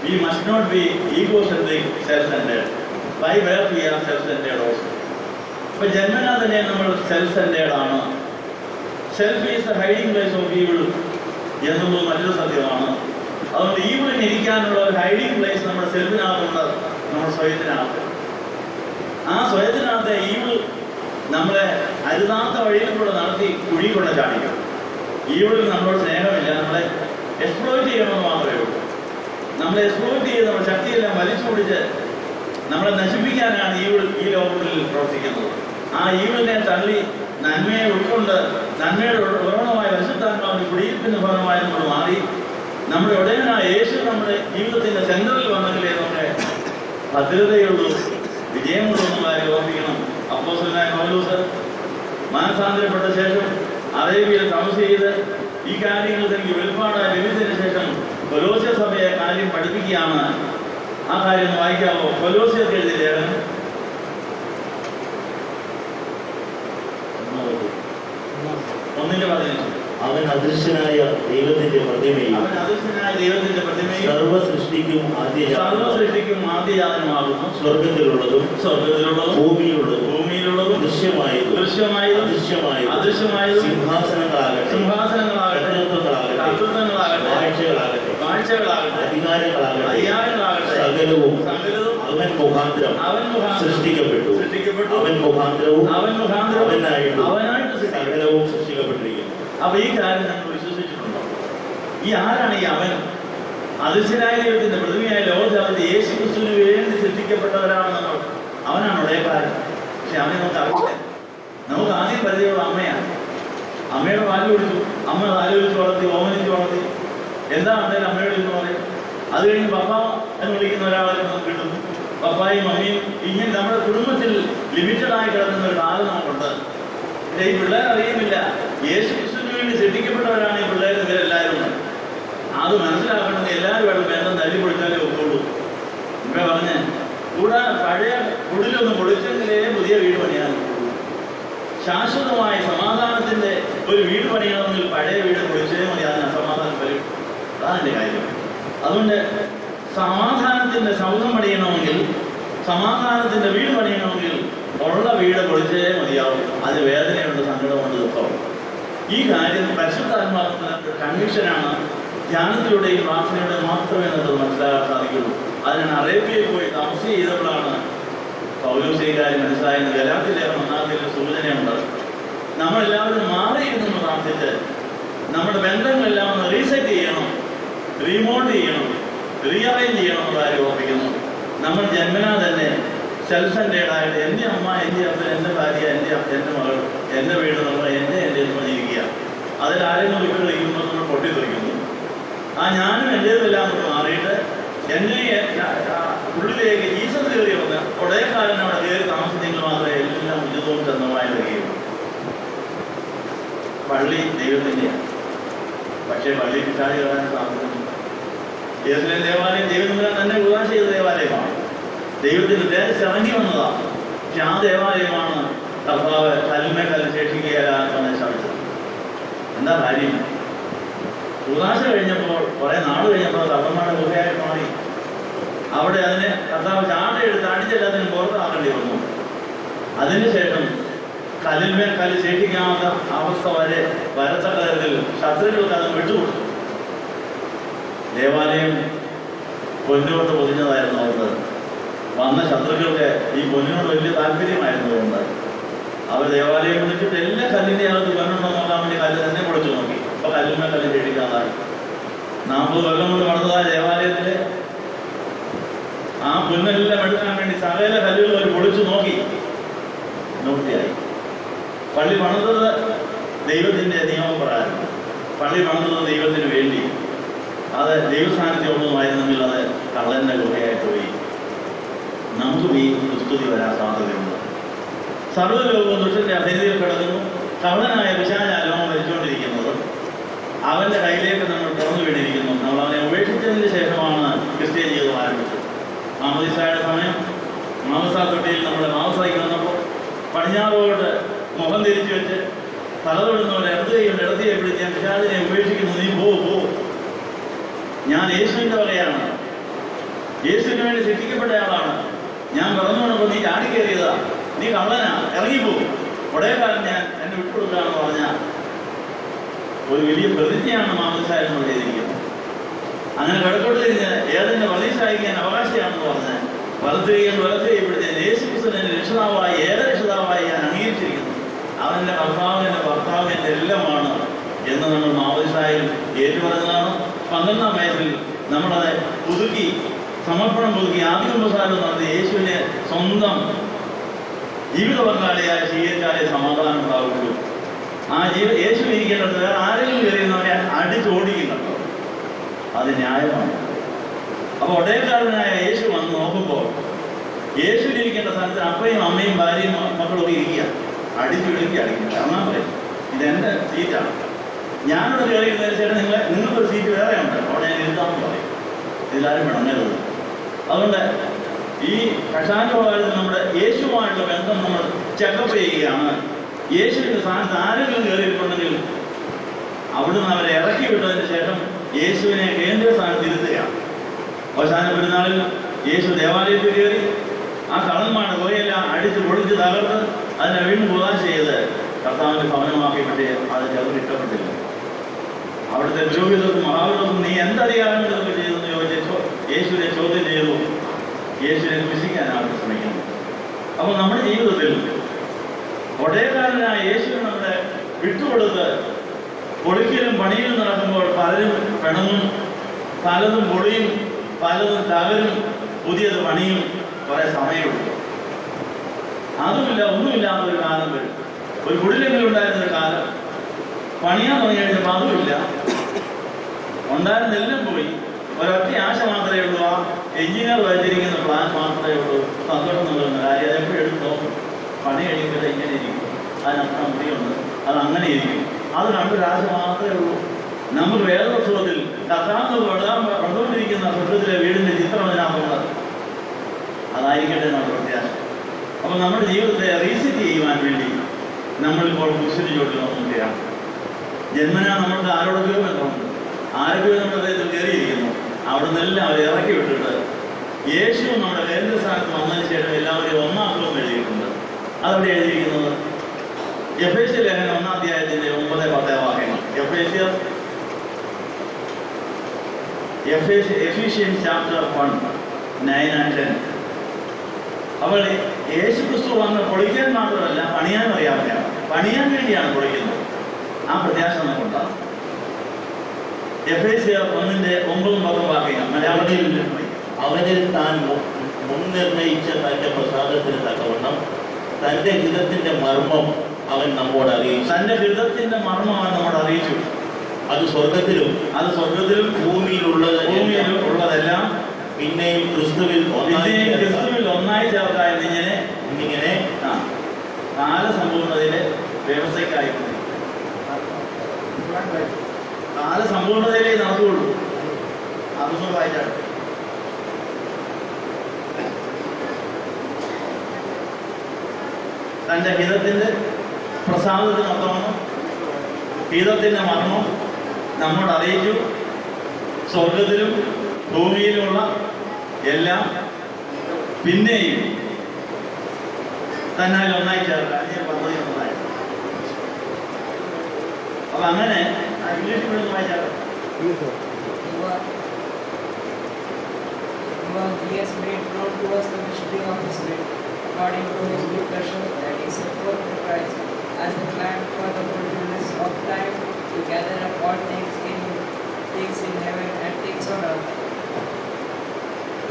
we must not be ego centric, self centered. By birth we are self centered also. അപ്പൊ ജന്മനാ തന്നെ നമ്മൾ സെൽഫ് സെന്റേർഡ് ആണ്. Self is the hiding place of evil എന്നുള്ളത് മറ്റൊരു സത്യമാണ്. അതുകൊണ്ട് ഈവിളിന് ഇരിക്കാനുള്ള ഒരു ഹൈഡിംഗ് പ്ലേസ് നമ്മുടെ സെൽഫിനകത്തുണ്ട്, നമ്മുടെ സ്വയത്തിനകത്ത്. ആ സ്വയത്തിനകത്ത് ഈവിൾ നമ്മളെ അരുതാത്ത വഴിയിലൂടെ നടത്തി കുഴി കൊണ്ട് ചാടിക്കും. ഈവിളിൽ നമ്മളോട് സ്നേഹമില്ല, നമ്മളെ എക്സ്പ്ലോയിറ്റ് ചെയ്യണമെന്ന് മാത്രമേ ഉള്ളൂ. നമ്മളെ എക്സ്പ്ലോയിറ്റ് ചെയ്ത് നമ്മുടെ ശക്തിയെല്ലാം വലിച്ചു പിടിച്ച് നമ്മളെ നശിപ്പിക്കാനാണ് ഈവിൾ ഈ ലോകത്തിൽ പ്രവർത്തിക്കുന്നത്. ആ ഈവിളിനെ തള്ളി നന്മയെ ഉൾക്കൊണ്ട് നന്മയുടെ ഉറവണമായ പരിശുദ്ധാത്മാവിന്റെ കുടിയിരിപ്പിന് ഫലമായി നമ്മൾ മാറി നമ്മുടെ ഉടയനായ യേശു നമ്മുടെ ജീവിതത്തിന്റെ സെന്ററിൽ വന്നെങ്കിലേ നമ്മുടെ ഭദ്രതയുള്ളൂ, വിജയമുള്ളൂ എന്നുള്ള കാര്യം ഓർമ്മിക്കണം. അപ്പോസ്തലനായ പൗലോസ് മാനസാന്തരപ്പെട്ട ശേഷം അറേബ്യയിൽ തമസ് ചെയ്ത് ഈ കാര്യങ്ങൾ തനിക്ക് വെളിപ്പാടായി ലഭിച്ചതിന് ശേഷം കൊലോസ്യ സഭയെ കാര്യം പഠിപ്പിക്കുകയാണ്. ആ കാര്യം ഒന്ന് വായിക്കാമോ? കൊലോസ്യർക്ക് എഴുതിയ ലേഖനം 1:15. അവൻ അദൃശ്യനായ ദൈവത്തിന്റെ പ്രതിമയും സർവ്വ സൃഷ്ടിക്കും ആദ്യജാതനുമാകുന്നു. സ്വർഗത്തിലുള്ളതും ഭൂമിയിലുള്ളതും ദൃശ്യമായതും അദൃശ്യമായതും സിംഹാസനങ്ങളാകട്ടെ, കാഴ്ചകളാകട്ടെ, അധികാരങ്ങളാകട്ടെ, സകലവും അവൻ മുഖാന്തരം സൃഷ്ടിക്കപ്പെട്ടു. അവൻ മുഖാന്തരവും അവനായിട്ട് സകലവും സൃഷ്ടിക്കപ്പെട്ടിരിക്കുന്നു. അപ്പൊ ഈ കാര്യം നമ്മൾ വിശ്വസിച്ചിട്ടുണ്ടോ? ഈ ആരാണ് ഈ അവൻ? അദൃശ്യനായ ദൈവത്തിന്റെ പ്രതിമയായ ലോകത്ത് യേശു ക്രിസ്തുവിന് വേണ്ടി സൃഷ്ടിക്കപ്പെട്ടവരാണ് നമ്മൾ. അവനാണ് ഉടയക്കാരൻ. പക്ഷെ അവനെ നമുക്ക് അറിയില്ല. നമുക്ക് ആദ്യം പരിചയമുള്ള അമ്മയാണ്. അമ്മയുടെ പാല് കുടിച്ചു, അമ്മ ആലോചിച്ച് വളർത്തി, ഓമനിച്ച് വളർത്തി. എന്താണെന്നേലും അമ്മയോട് എന്ന് പറയും. അത് കഴിഞ്ഞ് പപ്പ എന്ന് വിളിക്കുന്ന ഒരാളെ നമുക്ക് കിട്ടുന്നു. പപ്പായും മമ്മിയും ഇങ്ങനെ നമ്മുടെ കുടുംബത്തിൽ ലിമിറ്റഡായി കിടക്കുന്ന ഒരു കാലം നമുക്കുണ്ട്. പക്ഷേ ഈ പിള്ളേർ അറിയുന്നില്ല, യേശു ക്രിസ്തുവിന് വേണ്ടി സൃഷ്ടിക്കപ്പെട്ടവരാണ് ഈ പിള്ളേർ ഇവരെല്ലാവരും. അത് മനസ്സിലാക്കണമെങ്കിൽ എല്ലാവരും വേണം വേണ്ടം തല്ലി പൊളിച്ചാലേ ഒക്കുള്ളൂ. ഇവിടെ പറഞ്ഞ് കൂടാതെ പഴയ കുടിലൊന്ന് പൊളിച്ചെങ്കിലേ പുതിയ വീട് പണിയാൻ ശാശ്വതമായ സമാധാനത്തിന്റെ ഒരു വീട് പണിയണമെങ്കിൽ പഴയ വീട് പൊളിച്ചേ മതി. അതിന് അസമാധാനം വരും. അതാണ് എൻ്റെ കാര്യം. അതുകൊണ്ട് സമാധാനത്തിന്റെ സൗധം പണിയണമെങ്കിൽ, സമാധാനത്തിന്റെ വീട് പണിയണമെങ്കിൽ ഉള്ള വീട് പൊളിച്ചേ മതിയാവും. അത് വേദനയുണ്ട്, സങ്കടമുണ്ട്, ദുഃഖമുണ്ട്. ഈ കാര്യം പരിശുദ്ധാത്മാവിന്റെ കൺവിക്ഷനാണ്. ധ്യാനത്തിലൂടെയും പ്രാർത്ഥനയുടെയും മാത്രമേ നമുക്ക് മനസ്സിലാക്കാൻ സാധിക്കുള്ളൂ. അതിനാണ് അറേബ്യയിൽ പോയി തമസ് ചെയ്തപ്പോഴാണ് പൗലോസ് ഈ കാര്യം മനസ്സിലായെന്ന്. ഗലാത്യലേഖനം 1-ാം അധ്യായത്തിൽ സൂചനയുണ്ട്. നമ്മളെല്ലാവരും മാറിയിരുന്നു പ്രാർത്ഥിച്ച് നമ്മുടെ ബന്ധങ്ങളെല്ലാം ഒന്ന് റീസെറ്റ് ചെയ്യണം, റീമോൾഡ് ചെയ്യണം, റീഅറേഞ്ച് ചെയ്യണം എന്നുള്ള കാര്യം ഓർപ്പിക്കുന്നു. നമ്മൾ ജന്മനാ തന്നെ സെൽഫ് സെൻറ്റേഡായിട്ട് എൻ്റെ അമ്മ, എൻ്റെ അപ്പൻ, എൻ്റെ ഭാര്യ, എൻ്റെ മകൾ, എൻ്റെ വീട്, നമ്മൾ എൻ്റെ പറഞ്ഞിരിക്കുക. അതിലാരെങ്കിലും വിട്ട് കളിക്കുമ്പോൾ നമ്മൾ പൊട്ടിത്തെറിക്കുന്നു. ആ ഞാനും എൻ്റേതെല്ലാം കൊണ്ട് മാറിയിട്ട് എന്നെ ഉള്ളിലേക്ക് ജീസസ് കയറി വന്ന് കൊടയക്കാരൻ അവിടെ കയറി താമസിച്ചെങ്കിൽ മാത്രമേ എല്ലാം ഉചിതവും ചന്തമായി വരികയുള്ളൂ. പള്ളി ദൈവത്തിൻ്റെയാണ്, പക്ഷേ പള്ളി പിശാച് കയറാൻ സാധിക്കുന്നു. യേശുവിന്റെ ദേവാലയം ദൈവത്തിന് തന്നെ വിവാഹം ചെയ്ത ദേവാലയമാണ്. ദൈവത്തിന് തേജസ് ഇറങ്ങി വന്നതാണ്. പക്ഷെ ആ ദേവാലയമാണ് കർത്താവ് കല്ലിനെ ശേഷിക്കുകയാണെന്ന് ശ്രമിച്ചത്. എന്താ കാര്യം? ഉദാശ കഴിഞ്ഞപ്പോൾ, കുറെ നാട് കഴിഞ്ഞപ്പോൾ കർമ്മങ്ങളുടെ ഗുഹയായി മാറി. അവിടെ അതിനെ കർത്താവ് ചാടയെടുത്ത് അടിച്ചെല്ലാത്തിനും പുറത്താക്കേണ്ടി വന്നു. അതിനുശേഷം കല്ലിന്മേൽ കല്ല് ശേഷിക്കാത്ത അവസ്ഥ വരെ വരത്തക്ക തരത്തിൽ ശത്രുക്കൾക്ക് അത് വിട്ടുകൊടുത്തു. ദേവാലയം പൊന്നുകൊണ്ട് പൊതിഞ്ഞതായിരുന്നു. അവർക്ക് വന്ന ശത്രുക്കൾക്ക് ഈ പൊന്നിനോട് വലിയ താല്പര്യമായിരുന്നതുകൊണ്ട് അവർ ദേവാലയം വിളിച്ചിട്ട് എല്ലാ കല്ലിൻ്റെ അകത്ത് പൊന്നുണ്ടോ നോക്കാൻ വേണ്ടി കല്ല് തന്നെ പൊളിച്ചു നോക്കി. അപ്പൊ കല്ലിന്മേൽ കല്ല് ശേഷിക്കാതായി. 40 കൊല്ലം കൊണ്ട് പണിതതായ ദേവാലയത്തില് ആ പൊന്നെല്ലാം എടുക്കാൻ വേണ്ടി സകല കല്ലുകൾ അവർ പൊളിച്ചു നോക്കി. നോക്കിയായി. പള്ളി പണിതത് ദൈവത്തിന്റെ നിയമപ്രകാരം, പള്ളി പണിതത് ദൈവത്തിന് വേണ്ടി. അത് ദൈവസാന്നിധ്യമുള്ളതുമായിരുന്നെങ്കിൽ അത് കള്ളന്റെ ഗുഹയായിട്ട് പോയി. നമുക്കും ഈ ദുസ്തുതി വരാൻ സാധ്യതയുണ്ട്. സർവ്വലോകവും ദുഷ്ടന്റെ അധീനതയിൽ കിടക്കുന്നു. കള്ളനായ പിശാചാലോകം ഭരിച്ചുകൊണ്ടിരിക്കുന്നത് അവന്റെ കയ്യിലേക്ക് നമ്മൾ തുറന്നു വീണിരിക്കുന്നു. നമ്മൾ അവനെ ഉപേക്ഷിച്ചതിന് ശേഷമാണ് ക്രിസ്ത്യൻ ജീവിതം ആരംഭിച്ചത്. മാമോദീസായുടെ സമയം, മാമോദിസ തൊട്ടിയിൽ നമ്മുടെ മാമോദിസയ്ക്ക് വന്നപ്പോൾ പടിഞ്ഞാറോട്ട് മുഖം തിരിച്ചു വെച്ച് തലതൊടുന്നവരെ ഇടത്തിയെ പിടിച്ച് ഞാൻ പിശാചിനെ ഉപേക്ഷിക്കുന്നു, നീ പോ. ഞാൻ യേശുവിന്റെ വകയാണ്, യേശുവിന് വേണ്ടി ശിക്ഷിക്കപ്പെട്ടയാളാണ്, ഞാൻ പറഞ്ഞുകൊണ്ടപ്പോൾ നീ ചാടിക്കേറിയതാ, നീ കള്ളനാ, ഇറങ്ങിപ്പോകും, ഉടയക്കാരൻ ഞാൻ എന്നെ വിട്ടുകൊടുക്കാന്ന് പറഞ്ഞാൽ ഒരു വലിയ പ്രതിജ്ഞയാണ് മാമോദിസയിൽ നമ്മൾ ചെയ്തിരിക്കുന്നത്. അങ്ങനെ കിഴക്കോട്ട് തിരിഞ്ഞ് ഏതെങ്കിലും പ്രതീക്ഷയ്ക്കാൻ അവകാശിയാണെന്ന് പറഞ്ഞ് വലത്തുകൈപിടിച്ച് യേശുക്രിസ്തുവിനെ രക്ഷിതാവായി, ഏകരക്ഷിതാവായി ഞാൻ അംഗീകരിച്ചിരിക്കുന്നു, അവൻ്റെ കർത്താവ്, എൻ്റെ ഭർത്താവ്, എൻ്റെ എല്ലാമാണ് എന്ന് നമ്മൾ മാമോദിസയിൽ ഏറ്റുപറഞ്ഞതാണ്. 12-ാം വയസ്സിൽ നമ്മളത് പുതുക്കി, സമർപ്പണം പുതുക്കി ആദികുമ്പസാരം നടത്തി യേശുവിനെ സ്വന്തം ജീവിത പങ്കാളിയായി സ്വീകരിച്ചാലേ സമാധാനം ഉണ്ടാവുള്ളൂ. ആ യേശു ഇരിക്കേണ്ടത് വേറെ ആരെങ്കിലും കയറിയുന്നവരെ അടിച്ചോടിക്കുന്നുണ്ടോ? അത് ന്യായമാണ്. അപ്പൊ ഒടയക്കാരനായ യേശു വന്ന് നോക്കുമ്പോൾ യേശുവിനിരിക്കേണ്ട സ്ഥലത്ത് അപ്പയും അമ്മയും ഭാര്യയും മക്കളൊക്കെ ഇരിക്കുക. അടിച്ചിടുക്കി അടിക്കില്ല. എന്നാൽ പറയും ഇതെന്റെ സീറ്റാണ്, ഞാനിവിടെ കയറിയിരുന്നതിന് ശേഷം നിങ്ങൾക്കൊരു സീറ്റ് വേറെ ഉണ്ട്, അവിടെ ഞാൻ ഇരുത്താമെന്ന് പറയും. ഇതിലാരും പിണങ്ങരുത്. അതുകൊണ്ട് ഈ കഷാനുഭവത്തിൽ നമ്മുടെ യേശുവുമായിട്ടുള്ള ബന്ധം നമ്മൾ ചെക്കപ്പ് ചെയ്യുകയാണ്. യേശുവിന്റെ സ്ഥാനത്ത് ആരെങ്കിലും കയറിയിട്ടുണ്ടെങ്കിൽ അവിടുന്ന് അവരെ ഇറക്കി വിട്ടതിന് ശേഷം യേശുവിനെ കേന്ദ്ര സ്ഥാനത്ത് ഇരുത്തുകയാണ്. അവസാന പെരുന്നാളിൽ യേശു ദേവാലയത്തിൽ കയറി ആ കള്ളന്മാരുടെ ഗുഹയെല്ലാം അടിച്ച് പൊളിച്ച് തകർത്ത് അതിനെ വീണ്ടും പുതാൻ ചെയ്ത് കർത്താവിന്റെ ഭവനമാക്കി. പക്ഷേ അത് ചിലർ ഇഷ്ടപ്പെട്ടില്ല. അവിടുത്തെ പുരോഹിതർക്കും മഹാവിധർക്കും നീ എന്തധികാരം ഇതൊക്കെ ചെയ്തെന്ന് ചോദിച്ചു യേശുവിനെ ചോദ്യം ചെയ്തു. യേശുവിനെ ദുഷിക്കാൻ ആൾക്ക് ശ്രമിക്കുന്നു. അപ്പോൾ നമ്മുടെ ജീവിതത്തിൽ ഒടയക്കാരനായ യേശുവിനെ നമ്മുടെ വിട്ടുകൊടുത്ത് പൊളിക്കലും പണിയിലും നടക്കുമ്പോൾ പലരും പിണങ്ങും, പലതും പൊളിയും, പലതും തകരും, പുതിയത് പണിയും, കുറെ സമയമെടുക്കും. അതുമില്ല, ഒന്നുമില്ലാത്ത ഒരു കാലം വരും. ഒരു കുടിലെങ്കിലും ഉണ്ടായിരുന്നൊരു കാലം പണിയാൻ തുടങ്ങി കഴിഞ്ഞപ്പോൾ അതുമില്ല, ഉണ്ടായിരുന്നെല്ലാം പോയി. ഒരൊറ്റ ആശ മാത്രമേ ഉള്ളൂ, ആ എഞ്ചിനീയർ വരച്ചിരിക്കുന്ന പ്ലാൻ മാത്രമേ ഉള്ളൂ. സന്തോഷം നൽകുന്ന കാര്യം അതെപ്പോഴും എടുത്ത് നോക്കും. പണി കഴിക്കുന്നത് ഇങ്ങനെ ഇരിക്കും, അതിനപ്പുറം മുറിയുണ്ട്, അത് അങ്ങനെ ഇരിക്കും. അത് കണ്ടൊരാശ മാത്രമേ ഉള്ളൂ. നമുക്ക് വേദപുസ്തകത്തിൽ കർത്താവ് വളർന്നുകൊണ്ടിരിക്കുന്ന സ്വർഗത്തിലെ വീടിന്റെ ചിത്രം അതിനകത്തുണ്ട്. അതായിരിക്കട്ടെ നമ്മുടെ പ്രത്യാശ. അപ്പോൾ നമ്മുടെ ജീവിതത്തെ റീസെറ്റ് ചെയ്യുവാൻ വേണ്ടി നമ്മളിപ്പോൾ കുരിശിന് ചോട്ടിൽ നോക്കുകയാണ്. ജന്മനാ നമ്മൾക്ക് ആരോടൊക്കെയോ ബന്ധമുണ്ട്, ആരൊക്കെയോ നമ്മുടെ ഹൃദയത്തിൽ കയറിയിരിക്കുന്നു. അവിടെ നിന്നെല്ലാം അവരെ ഇറക്കി വിട്ടിട്ട് യേശു നമ്മുടെ കേന്ദ്ര സ്ഥാനത്ത് വന്നതിന് ശേഷം എല്ലാവരെയും ഒന്നാക്കുമെന്ന് എഴുതിയിട്ടുണ്ട്. അതവിടെ എഴുതിയിരിക്കുന്നത് എഫേസ്യ ലേഖനം 1-ാം അധ്യായത്തിന്റെ 9-10 വാക്യങ്ങൾ. Ephesians chapter 1:9 and 10. അവൾ യേശു ക്രിസ്തു വന്ന് പൊളിക്കാൻ മാത്രമല്ല പണിയാൻ അറിയാവുന്നതാണ്. പണിയാൻ വേണ്ടിയാണ് പൊളിക്കുന്നത്. ആ പ്രത്യാശ നമുക്കുണ്ടാകും. എഫേസ്യർ 1:9 വാക്യങ്ങൾ മലയാളത്തിൽ അവനിൽ താൻ മുൻനിർണയിച്ച തന്റെ പ്രസാദത്തിന് തക്കവണ്ണം തന്റെ ഹിതത്തിന്റെ മർമ്മം അവൻ നമ്മോട് അറിയിച്ചു. തന്റെ ഹിതത്തിന്റെ മർമ്മം അവൻ നമ്മോട് അറിയിച്ചു. അത് സ്വർഗത്തിലും ഭൂമിയിലുള്ളതെല്ലാം പിന്നെയും ക്രിസ്തുവിൽ ഒന്നായി ചേർക്കായ എന്നിങ്ങനെ കാലസമ്പൂർണതയിലെ വ്യവസ്ഥയ്ക്കായി കാലസമ്പൂർണതയിലേ നടക്കുകയുള്ളൂ. അതൊന്നും വായിച്ചാണ്. തന്റെ ഹിതത്തിന്റെ പ്രസാദത്തിന് ഒത്തവണ്ണം ഹിതത്തിന്റെ മർമ്മം നമ്മോട് അറിയിച്ചു. സ്വർഗത്തിലും ഭൂമിയിലുമുള്ള എല്ലാം പിന്നെയും തന്നാൽ ഒന്നായി ചേർക്കാൻ പദ്ധതി ഒന്നായി. അപ്പൊ അങ്ങനെ ഇംഗ്ലീഷിൽ കൂടെ വായിച്ചാൽ He has made known to us the mystery of His will, according to His good pleasure, that He set forth in Christ, as the plan for the fulfillment of time, to gather up all things in heaven and things on earth.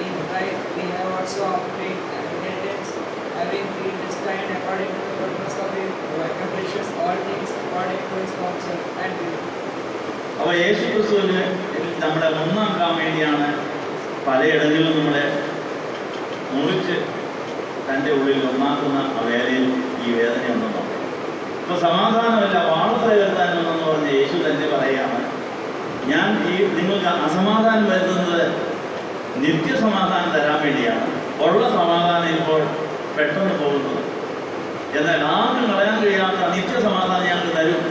In Christ we have also obtained an inheritance, having been destined according to the purpose of Him, who accomplishes all things according to His counsel and will. അപ്പോൾ യേശു ക്രിസ്തുവിന് നമ്മളെ ഒന്നാക്കാൻ വേണ്ടിയാണ് പലയിടങ്ങളിലും നമ്മളെ മുറിച്ച് തൻ്റെ ഉള്ളിൽ ഒന്നാക്കുന്ന ആ വേലയിൽ ഈ വേദനയുണ്ടെന്ന് പറയും. ഇപ്പൊ സമാധാനമല്ല വാർത്ത വരുത്താനെന്ന് പറഞ്ഞ യേശു തന്നെ പറയുകയാണ്, ഞാൻ നിങ്ങൾക്ക് അസമാധാനം വരുത്തുന്നത് നിത്യസമാധാനം തരാൻ വേണ്ടിയാണ്. ഉള്ള സമാധാനം ഇപ്പോൾ പെട്ടെന്ന് പോകുന്നത്, എന്നാൽ ആർക്കും കളയാൻ കഴിയാത്ത നിത്യസമാധാനം ഞങ്ങൾക്ക് തരും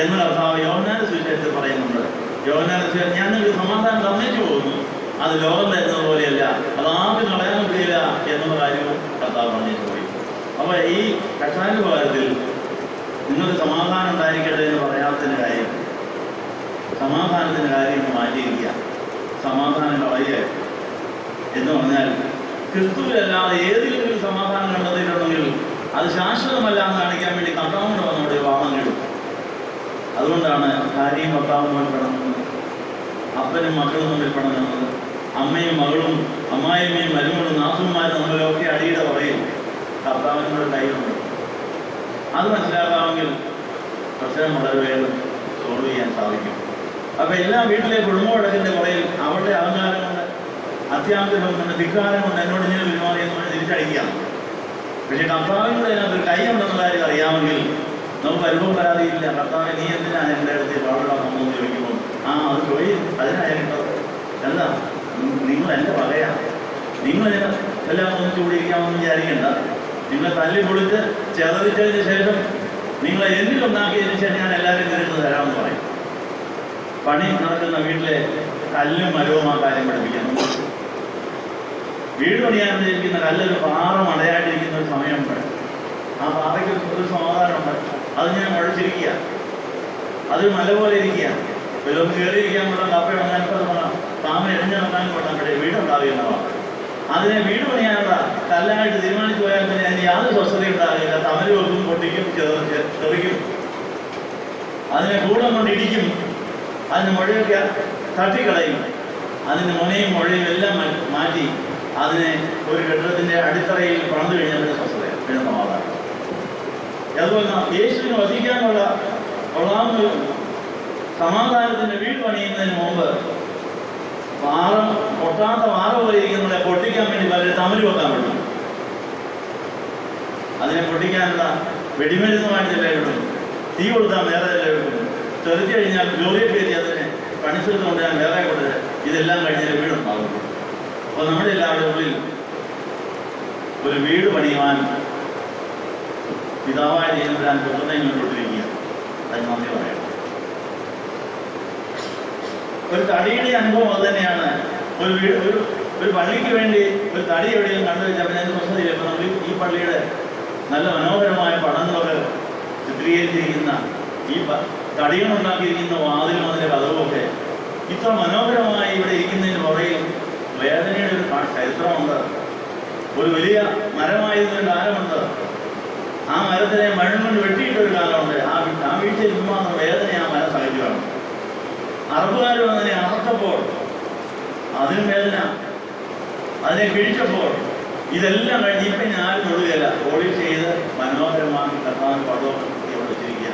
എന്ന് കർത്താവ് യോഹന്നാന്റെ സുവിശേഷത്തിൽ പറയുന്നുണ്ട്. യോഹന്നാന്റെ സുവിശേഷം ഞാൻ നിങ്ങൾക്ക് സമാധാനം തന്നിച്ചു പോകുന്നു, അത് ലോകം തരുന്നത് പോലെയല്ല, അത് ആർക്കും കളയാൻ കഴിയില്ല എന്നുള്ള കാര്യവും കർത്താവ് പറഞ്ഞിട്ട് പോയി. അപ്പൊ ഈ കക്ഷാനുഭവത്തിൽ നിങ്ങൾക്ക് സമാധാനം ഉണ്ടായിരിക്കട്ടെ എന്ന് പറയാത്തതിന് കാര്യം, സമാധാനത്തിന്റെ കാര്യം മാറ്റിയിരിക്കുക. സമാധാനം കളയുക എന്ന് പറഞ്ഞാൽ ക്രിസ്തുവിലല്ലാതെ ഏതെങ്കിലും സമാധാനം കണ്ടെത്തിയിട്ടുണ്ടെങ്കിൽ അത് ശാശ്വതമല്ല എന്ന് കാണിക്കാൻ വേണ്ടി കർത്താവിന് വന്നോടെ വാദം കിടും. അതുകൊണ്ടാണ് ഭാര്യയും ഭർത്താവും തമ്മിൽ പിണങ്ങുന്നത്, അപ്പനും മക്കളും തമ്മിൽ പിണങ്ങുന്നത്, അമ്മയും മകളും അമ്മായിമ്മയും മരുമകളും നാഥന്മാരും തമ്മിലൊക്കെ അടിയുടെ പറയും കർത്താവിനോട് കൈകൊണ്ട്. അത് മനസ്സിലാക്കാമെങ്കിൽ പ്രശ്നം വളരെ വേഗം സോൾവ് ചെയ്യാൻ സാധിക്കും. അപ്പൊ എല്ലാ വീട്ടിലെ കുടുംബവഴക്കിന്റെ പുറയിൽ അവരുടെ അഹങ്കാരം കൊണ്ട്, അത്യാഗ്രഹം കൊണ്ട്, ധിക്കാരം കൊണ്ട് എന്നോട് ഇങ്ങനെ പെരുമാറി എന്ന് പറഞ്ഞ് തിരിച്ചടിക്കാം. പക്ഷെ കർത്താവിനോട് അതിനകത്തൊരു കൈയുണ്ടെന്ന കാര്യം അറിയാമെങ്കിൽ നമുക്ക് അനുഭവം പരാതിയില്ല. കർത്താവ് നീ എന്തിനാണ് എൻ്റെ അടുത്ത് പാടുകളാണെന്ന് ചോദിക്കുമ്പോൾ അത് ചോദിക്കും, അതിനായിട്ടത് എന്താ നിങ്ങൾ എൻ്റെ വകയാണ്, നിങ്ങൾ എല്ലാം ഒന്നിച്ചു കൂടിയിരിക്കാമെന്ന് വിചാരിക്കേണ്ട. നിങ്ങളെ തല്ലി പൊളിച്ച് ചെതറിച്ചതിന് ശേഷം നിങ്ങളെ എന്തിലുണ്ടാക്കിയതിന് ശേഷം ഞാൻ എല്ലാവരും നേരിട്ട് തരാമെന്ന് പറയും. പണി നടക്കുന്ന വീട്ടിലെ കല്ലും മരവും ആ കാര്യം പഠിപ്പിക്കുന്നു. വീട് പണിയാനിരിക്കുന്ന കല്ലൊരു പാറ മടയായിട്ടിരിക്കുന്ന ഒരു സമയമുണ്ട്. ആ പാറയ്ക്ക് ഒരു സമാധാനമുണ്ട്. അത് ഞാൻ മുഴച്ചിരിക്കുക, അത് മല പോലെ ഇരിക്കുക. വല്ലതും കയറിയിരിക്കാൻ കൊള്ളാം, കപ്പ ഉണങ്ങാൻ കൊള്ളാം, താമര എറിഞ്ഞു നോക്കാൻ കൊള്ളാം, പക്ഷേ വീടുണ്ടാവുന്നതാണ്. അതിനെ വീട് പണിയാനുള്ള കല്ലായിട്ട് തീരുമാനിച്ചു പോയാൽ പിന്നെ അതിന് യാതൊരു സ്വസ്ഥതയും ഉണ്ടാകില്ല. തമര് വെക്കും, പൊട്ടിക്കും, തെറിക്കും, അതിനെ കൂടം കൊണ്ട് ഇടിക്കും, അതിന് മുഴയൊക്കെ തട്ടിക്കളയും, അതിന് മുനയും മുഴയും എല്ലാം മാറ്റി അതിനെ ഒരു കെട്ടിടത്തിന്റെ അടിത്തറയിൽ പണിതു കഴിഞ്ഞാൽ പിന്നെ സ്വസ്ഥതയാണ്, പിന്നെ സമാധാനം. അതുപോലെ യേശുവിനെ വധിക്കാനുള്ള കൊള്ളാവുന്ന സമാധാനത്തിന്റെ വീട് പണിയുന്നതിന് മുമ്പ് പൊട്ടാത്ത വാറ പോലെ ഇരിക്കുന്നതിനെ പൊട്ടിക്കാൻ വേണ്ടി പലരും തമര് വെക്കാൻ പറ്റും. അതിനെ പൊട്ടിക്കാനുള്ള വെടിമരുന്നുമായിട്ട് എല്ലാവരും തീ കൊടുത്താൽ വേറെ എല്ലാവരും തെറിച്ചു കഴിഞ്ഞാൽ ജോലിയെ കയറ്റി അതിനെ പണിസ്ഥലത്ത് കൊണ്ട് ഞാൻ വേറെ കൊടുത്ത് ഇതെല്ലാം കഴിഞ്ഞാൽ വീടുണ്ടാകും. അപ്പോൾ നമ്മുടെ എല്ലാവരുടെ ഉള്ളിൽ ഒരു വീട് പണിയുവാൻ പിതാവായ ദൈവം പുത്രനെ മുന്നോട്ടിരിക്കുക. അത് നന്ദി പറയണം. ഒരു തടിയുടെ അനുഭവം അത് തന്നെയാണ്. ഒരു പള്ളിക്ക് വേണ്ടി ഒരു തടി എവിടെയും കണ്ടുവെച്ചാൽ പിന്നെ അതിന് പ്രശ്നമില്ല. ഇപ്പം നമ്മൾ ഈ പള്ളിയുടെ നല്ല മനോഹരമായ പടങ്ങളൊക്കെ ചിത്രീകരിച്ചിരിക്കുന്ന ഈ തടികളുണ്ടാക്കിയിരിക്കുന്ന വാതിലും അതിൻ്റെ കഥവുമൊക്കെ ഇത്ര മനോഹരമായി ഇവിടെ ഇരിക്കുന്നതിന് പുറകിൽ വേദനയുടെ ഒരു ചരിത്രമുണ്ട്. ഒരു വലിയ മരമായിരുന്നൊരു കാലമുണ്ട്. ആ മരത്തിനെ മണ്ണ് കൊണ്ട് വെട്ടിയിട്ടൊരു കാലമുണ്ട്. ആ വീഴ്ചയിൽ മാത്രം വേദന ആ മരം സഹിച്ചു കാണും. അറബുകാർ അതിനെ അറച്ചപ്പോൾ അതിന് വേദന, അതിനെ കിഴിച്ചപ്പോൾ ഇതെല്ലാം കഴിഞ്ഞ് ഇപ്പം ഞാൻ തൊടുകയില്ല. പോളിഷ് ചെയ്ത് മനോഹരമാക്കി കർത്താവിന് പടവും വിളിച്ചിരിക്കുക.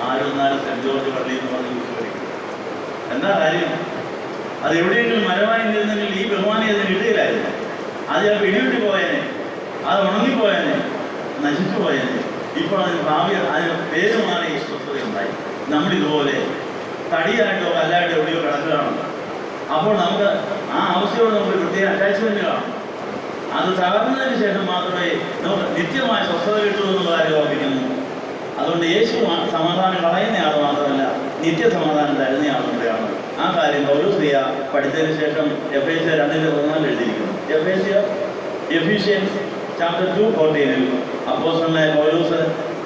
ആരും എന്നാലും സെൻറ്റ് ജോർജ് പള്ളി എന്ന് പറഞ്ഞ് വിളിച്ചു. എന്താ കാര്യം? അത് എവിടെയെങ്കിലും മരമായി നിന്നിരുന്നെങ്കിൽ ഈ ബഹുമാനി അതിന് കിട്ടുകയില്ലായിരുന്നു. അത് ചിലപ്പോൾ ഇടിവിട്ടി പോയേനെ, അത് ഉണങ്ങിപ്പോയേനെ, നശിച്ചു പോയേനെ. ഇപ്പോൾ അതിന് ഭാവി അതിന് പേര് മാറി സ്വസ്ഥതയുണ്ടായി. നമ്മളിതുപോലെ തടിയായിട്ടോ അല്ലായിട്ടോ എവിടെയോ കിടക്കുകയാണ്. അപ്പോൾ നമുക്ക് ആ അവസ്ഥയോട് നമുക്ക് പ്രത്യേക അറ്റാച്ച്മെന്റ് കാണും. അത് തകർന്നതിന് ശേഷം മാത്രമേ നമുക്ക് നിത്യമായ സ്വസ്ഥത കിട്ടൂ എന്നുള്ള കാര്യം ഓർമ്മിക്കുന്നു. അതുകൊണ്ട് യേശു സമാധാനം കളയുന്നയാൾ മാത്രമല്ല, നിത്യസമാധാനം തരുന്നയാളും കൂടെയാണ്. ആ കാര്യം പൗലോസ്ലീഹ പഠിച്ചതിന് ശേഷം എഫേസ്യർ 2:14 എഴുതിയിരിക്കുന്നു. എഫീഷ്യൻസ് ചാപ്റ്റർ 2:14 അപ്പോസ്തലനായ പൗലോസ്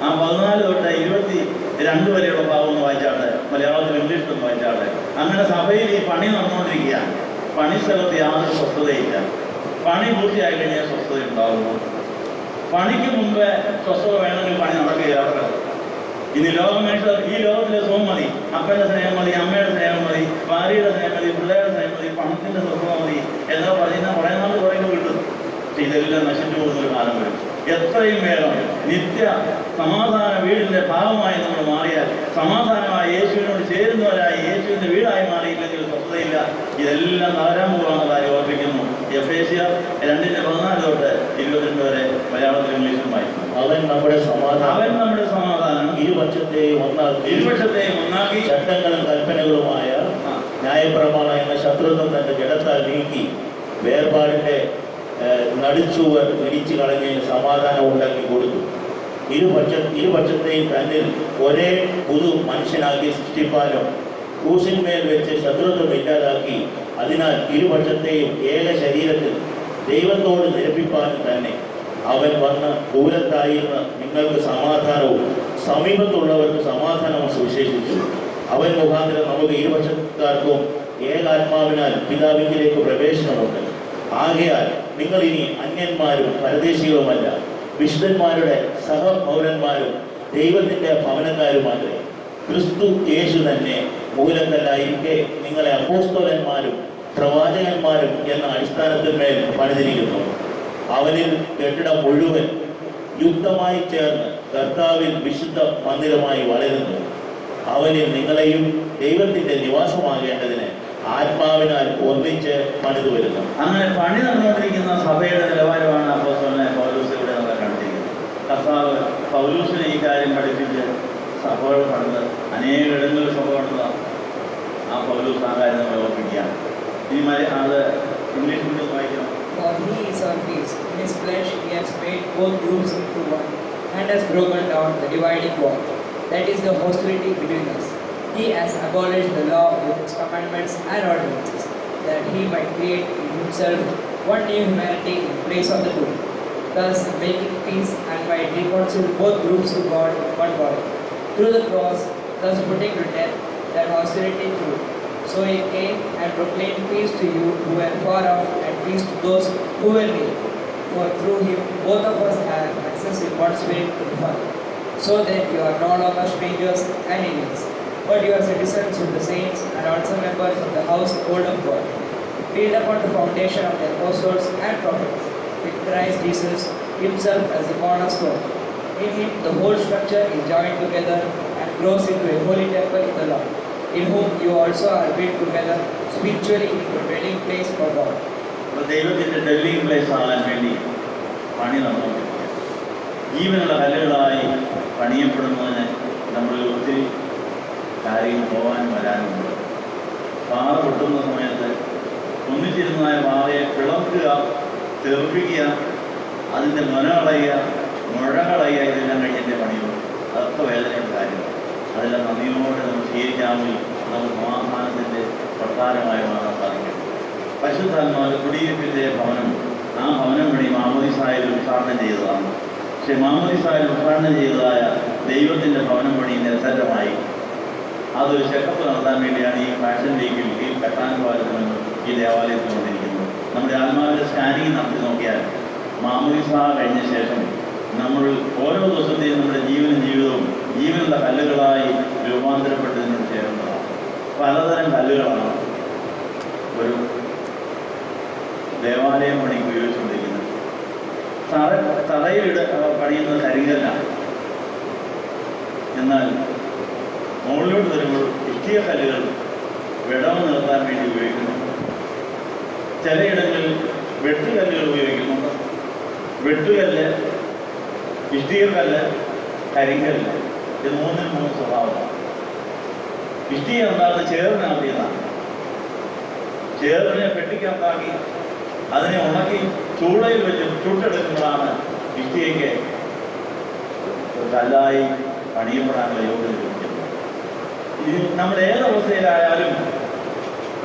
ആ 14 തൊട്ട് 22 വരെയുള്ള ഭാഗം ഒന്ന് വായിച്ചാട്ടെ. മലയാളത്തിൽ ഇംഗ്ലീഷിലൊന്ന് വായിച്ചാട്ടെ. അങ്ങനെ സഭയിൽ ഈ പണി നടന്നുകൊണ്ടിരിക്കുകയാണ്. പണിസ്ഥലത്ത് യാതൊരു സ്വസ്ഥതയില്ല. പണി പൂർത്തിയായി കഴിഞ്ഞാൽ സ്വസ്ഥത ഉണ്ടാകുന്നു. പണിക്ക് മുമ്പ് സ്വസ്ഥത വേണമെങ്കിൽ പണി നടക്കുകയാണ്. ഇനി ഈ ലോകത്തിലെ സുഖം മതി, അപ്പൻ്റെ സ്നേഹം മതി, അമ്മയുടെ സ്നേഹം മതി, ഭാര്യയുടെ സ്നേഹം മതി, പിള്ളേരുടെ സ്നേഹം മതി, പണത്തിൻ്റെ സ്വസ്ഥത മതി എന്നാ പറയുന്ന കുറേ നാൾ പറയുമ്പോൾ കിട്ടും. പക്ഷെ ഇതെല്ലാം നശിച്ചു പോകുന്നൊരു കാലം വരും. എത്രയും വേഗം നിത്യ സമാധാന വീടിൻ്റെ ഭാഗമായി നമ്മൾ മാറിയാൽ, സമാധാനമായി യേശുവിനോട് ചേരുന്നവരായി യേശുവിൻ്റെ വീടായി മാറിയില്ലെങ്കിൽ സ്വസ്ഥതയില്ല. ഇതെല്ലാം തകരാൻ പോകുന്ന കാര്യം ഓർപ്പിക്കുന്നു. എഫേസ്യർ 2:14 തൊട്ട് 22 വരെ മലയാളത്തിൽ ഇംഗ്ലീഷിലും വായിക്കും. അവൻ നമ്മുടെ സമാധാനം ഇരുപക്ഷത്തെയും ഒന്നാക്കി ചട്ടങ്ങളും കൽപ്പനകളുമായ ന്യായപ്രമാണം എന്ന ശത്രുത്വം തന്റെ ജഡത്താൽ നീക്കി വേർപാടിന്റെ നടുച്ചുവർ ഇടിച്ചു കളഞ്ഞതിന് സമാധാനം ഉണ്ടാക്കി കൊടുത്തു. ഇരുപക്ഷത്തെയും തന്നിൽ ഒരേ പുതു മനുഷ്യനാക്കി സൃഷ്ടിപ്പാനും ക്രൂശിന്മേൽ വെച്ച് ശത്രുത്വം ഇല്ലാതാക്കി അതിനാൽ ഇരുപക്ഷത്തെയും ഏക ശരീരത്തിൽ ദൈവത്തോട് നിരപ്പിപ്പാനും തന്നെ അവൻ വന്ന് ദൂരത്തായിരുന്ന നിങ്ങൾക്ക് സമാധാനവും സമീപത്തുള്ളവർക്ക് സമാധാനവും സുവിശേഷിച്ചു. അവൻ മുഖാന്തരം നമുക്ക് ഇരുപക്ഷക്കാർക്കും ഏകാത്മാവിനാൽ പിതാവിലേക്ക് പ്രവേശനമുണ്ട്. ആകയാൽ നിങ്ങൾ ഇനി അന്യന്മാരും പരദേശികളുമല്ല, വിശുദ്ധന്മാരുടെ സഹപൗരന്മാരും ദൈവത്തിന്റെ ഭവനക്കാരുമാത്രേ. ക്രിസ്തു യേശു തന്നെ മൂലക്കല്ലായിരിക്കെ നിങ്ങളെ അപ്പോസ്തലന്മാരും പ്രവാചകന്മാരും എന്ന അടിസ്ഥാനത്തിന്മേൽ പണിതിരിക്കുന്നു. അവനിൽ കെട്ടിടം മുഴുവൻ യുക്തമായി ചേർന്ന് കർത്താവിൽ വിശുദ്ധ മന്ദിരമായി വളരുന്നു. അവനിൽ നിങ്ങളെയും ദൈവത്തിന്റെ നിവാസമാകേണ്ടതിന് ആത്മാവിനാൽ ഒന്നിച്ച് പണിതു വരുന്നു. അങ്ങനെ പണി നടന്നുകൊണ്ടിരിക്കുന്ന സഭയുടെ നിലവാരമാണ് അപ്പോസ്തലനായ പൗലോസ് ഇവിടെ നമ്മളെ കാണിച്ചിരിക്കുന്നത്. കർത്താവ് പൗലോസിനെ ഈ കാര്യം പഠിപ്പിച്ച് സഭകൾ പണിത് അനേകയിടങ്ങളിൽ സഭ പണിതാണ്. ആ പൗലോസ് ആ കാര്യം നമ്മൾ ഓർമ്മിക്കുകയാണ്. ഈ അത് ഇംഗ്ലീഷിൽ വായിക്കണം. For he is our peace. In his flesh he has made both groups into one, and has broken down the dividing wall, that is the hostility between us. He has abolished the law with its commandments and ordinances, that he might create in himself one new humanity in place of the two, thus making peace, and might reconcile both groups to God in one body, through the cross, thus putting to death that hostility through. So he came and proclaimed peace to you who were far off, and peace to those who were near. For through him both of us have access in one spirit to the Father. So that you are no longer strangers and aliens, but you are citizens with the saints and also members of the household of God, built upon the foundation of the apostles and prophets, with Christ Jesus himself as the cornerstone. In him the whole structure is joined together and grows into a holy temple in the Lord, in whom you also are built together spiritually into a dwelling place for God. ദൈവത്തിൻ്റെ dwelling place ആകാൻ വേണ്ടി പണി നടന്നുകൊണ്ടിരിക്കുക. ജീവനുള്ള കല്ലുകളായി പണിയപ്പെടുന്നതിന് നമ്മൾ ഒത്തിരി കാര്യങ്ങൾ പോകാനും വരാനുമുണ്ട്. പാറ പൊട്ടുന്ന സമയത്ത് ഒന്നിച്ചിരുന്നതായ പാറയെ പിളർക്കുക, തെറിപ്പിക്കുക, അതിൻ്റെ മുഴ കളയുക, ഇതെല്ലാം കഴിഞ്ഞിട്ട് പണിയുള്ളൂ. അതൊക്കെ വേദനയുടെ കാര്യമാണ്. അതെല്ലാം നന്ദിയോടെ നമ്മൾ സ്വീകരിക്കാമെങ്കിൽ നമുക്ക് സമാധാനത്തിൻ്റെ പ്രധാനമായി മാറാൻ സാധിക്കും. പരിശുദ്ധാത്മാവ് കുടിയിരിപ്പിൻ്റെ ഭവനം, ആ ഭവനം വഴി മാമോദിസായിൽ ഉദ്ഘാടനം ചെയ്തതാണ്. പക്ഷെ മാമോദിസായിൽ ഉദ്ഘാടനം ചെയ്തതായ ദൈവത്തിൻ്റെ ഭവനം വഴി നിരന്തരമായി അതൊരു ചെക്കപ്പ് നടത്താൻ വേണ്ടിയാണ് ഈ ഫാഷൻ വീക്കിൽ ഈ കട്ടാനുപാലത്തിൽ ഈ ദേവാലയത്തിൽ വന്നിരിക്കുന്നത്. നമ്മുടെ ആത്മാവിൻ്റെ സ്കാനിങ് നടത്തി നോക്കിയാൽ മാമോദിസ കഴിഞ്ഞ ശേഷം നമ്മൾ ഓരോ ദിവസത്തെയും നമ്മുടെ ജീവിതവും ജീവനുള്ള കല്ലുകളായി രൂപാന്തരപ്പെട്ടതിനോട് ചേരുന്നതാണ്. പലതരം കല്ലുകളാണ് ഒരു ദേവാലയം പണിക്ക് ഉപയോഗിച്ചുകൊണ്ടിരിക്കുന്നത്. തറയിൽ പണിയുന്നത് കരിങ്കല്ലാണ്. എന്നാൽ മുകളിലോട്ട് വരുമ്പോൾ ഇഷ്ടിക കല്ലുകൾ വിടവ് നിർത്താൻ വേണ്ടി ഉപയോഗിക്കുന്നുണ്ട്. ചിലയിടങ്ങളിൽ വെട്ടുകല്ലുകൾ ഉപയോഗിക്കുന്നുണ്ട്. വെട്ടുകല്ല്, ഇഷ്ടികക്കല്ല്, കരിങ്കല്ല്, ഇത് മൂന്നിനും മൂന്ന് സ്വഭാവമാണ്. ഇഷ്ടിക എന്താണെന്ന് ചേർന്നാക്കിയതാണ്. ചേർന്നിനെ പെട്ടിക്കകത്താക്കി അതിനെ ഉണക്കി ചൂളയിൽ വെച്ച് ചുട്ടെടുക്കുമ്പോഴാണ് ഇഷ്ടികയ്ക്ക് കല്ലായി പണിയപ്പെടാനുള്ള യോഗ്യത ലഭിക്കുന്നത്. ഇത് നമ്മുടെ ഏതവസ്ഥയിലായാലും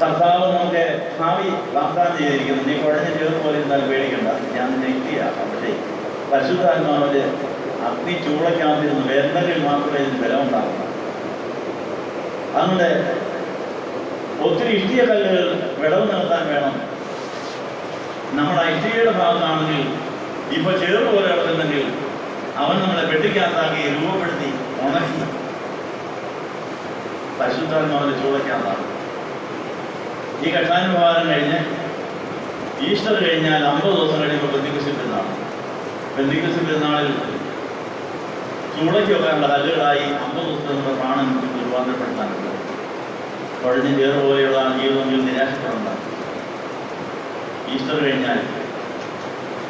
കർത്താവ് നമുക്ക് ഭാവി വാഗ്ദാനം ചെയ്തിരിക്കുന്നു. നീ കുഴഞ്ഞ ചേർന്ന് പോലെ ഇരുന്നാലും പേടിക്കണ്ട, ഞാൻ നിന്നെ ഇഷ്ടിയാക്കാം. പക്ഷേ പരിശുദ്ധാത്മാവിന്റെ അഗ്നി ചൂളയ്ക്കകത്തിരുന്ന് വേദനകളിൽ മാത്രമേ ഇതിന് ബലമുണ്ടാകുന്നു. അതുകൊണ്ട് ഒത്തിരി ഇഷ്ടിക കല്ലുകൾ വിടവ് നിർത്താൻ വേണം. നമ്മുടെ ഇഷ്ടികയുടെ ഭാഗത്താണെങ്കിൽ ഇപ്പൊ ചേർന്ന് പോലെ കിടക്കുന്നെങ്കിൽ അവൻ നമ്മളെ പെട്ടിക്കകത്താക്കി രൂപപ്പെടുത്തി ഉണക്കി പരിശുദ്ധാത്മാവിന്റെ ചൂളയ്ക്കകത്താണ്. ഈ കഠാനുഭാരം കഴിഞ്ഞ് ഈസ്റ്റർ കഴിഞ്ഞാൽ 50 ദിവസം കഴിയുമ്പോൾ പെന്തിക്കോസ്ത് പെരുന്നാൾ. പെന്തിക്കോസ്ത് പെരുന്നാളിൽ ചൂളയ്ക്ക് വെക്കാനുള്ള കല്ലുകളായി 50 ദിവസത്തെ നമ്മുടെ പ്രാണൻ രൂപാന്തരപ്പെടുത്താനുണ്ട്. കുഴഞ്ഞ ചേറ് പോലെയുള്ള ജീവിതങ്ങളിൽ നിരാശപ്പെടേണ്ട. ഈസ്റ്റർ കഴിഞ്ഞാൽ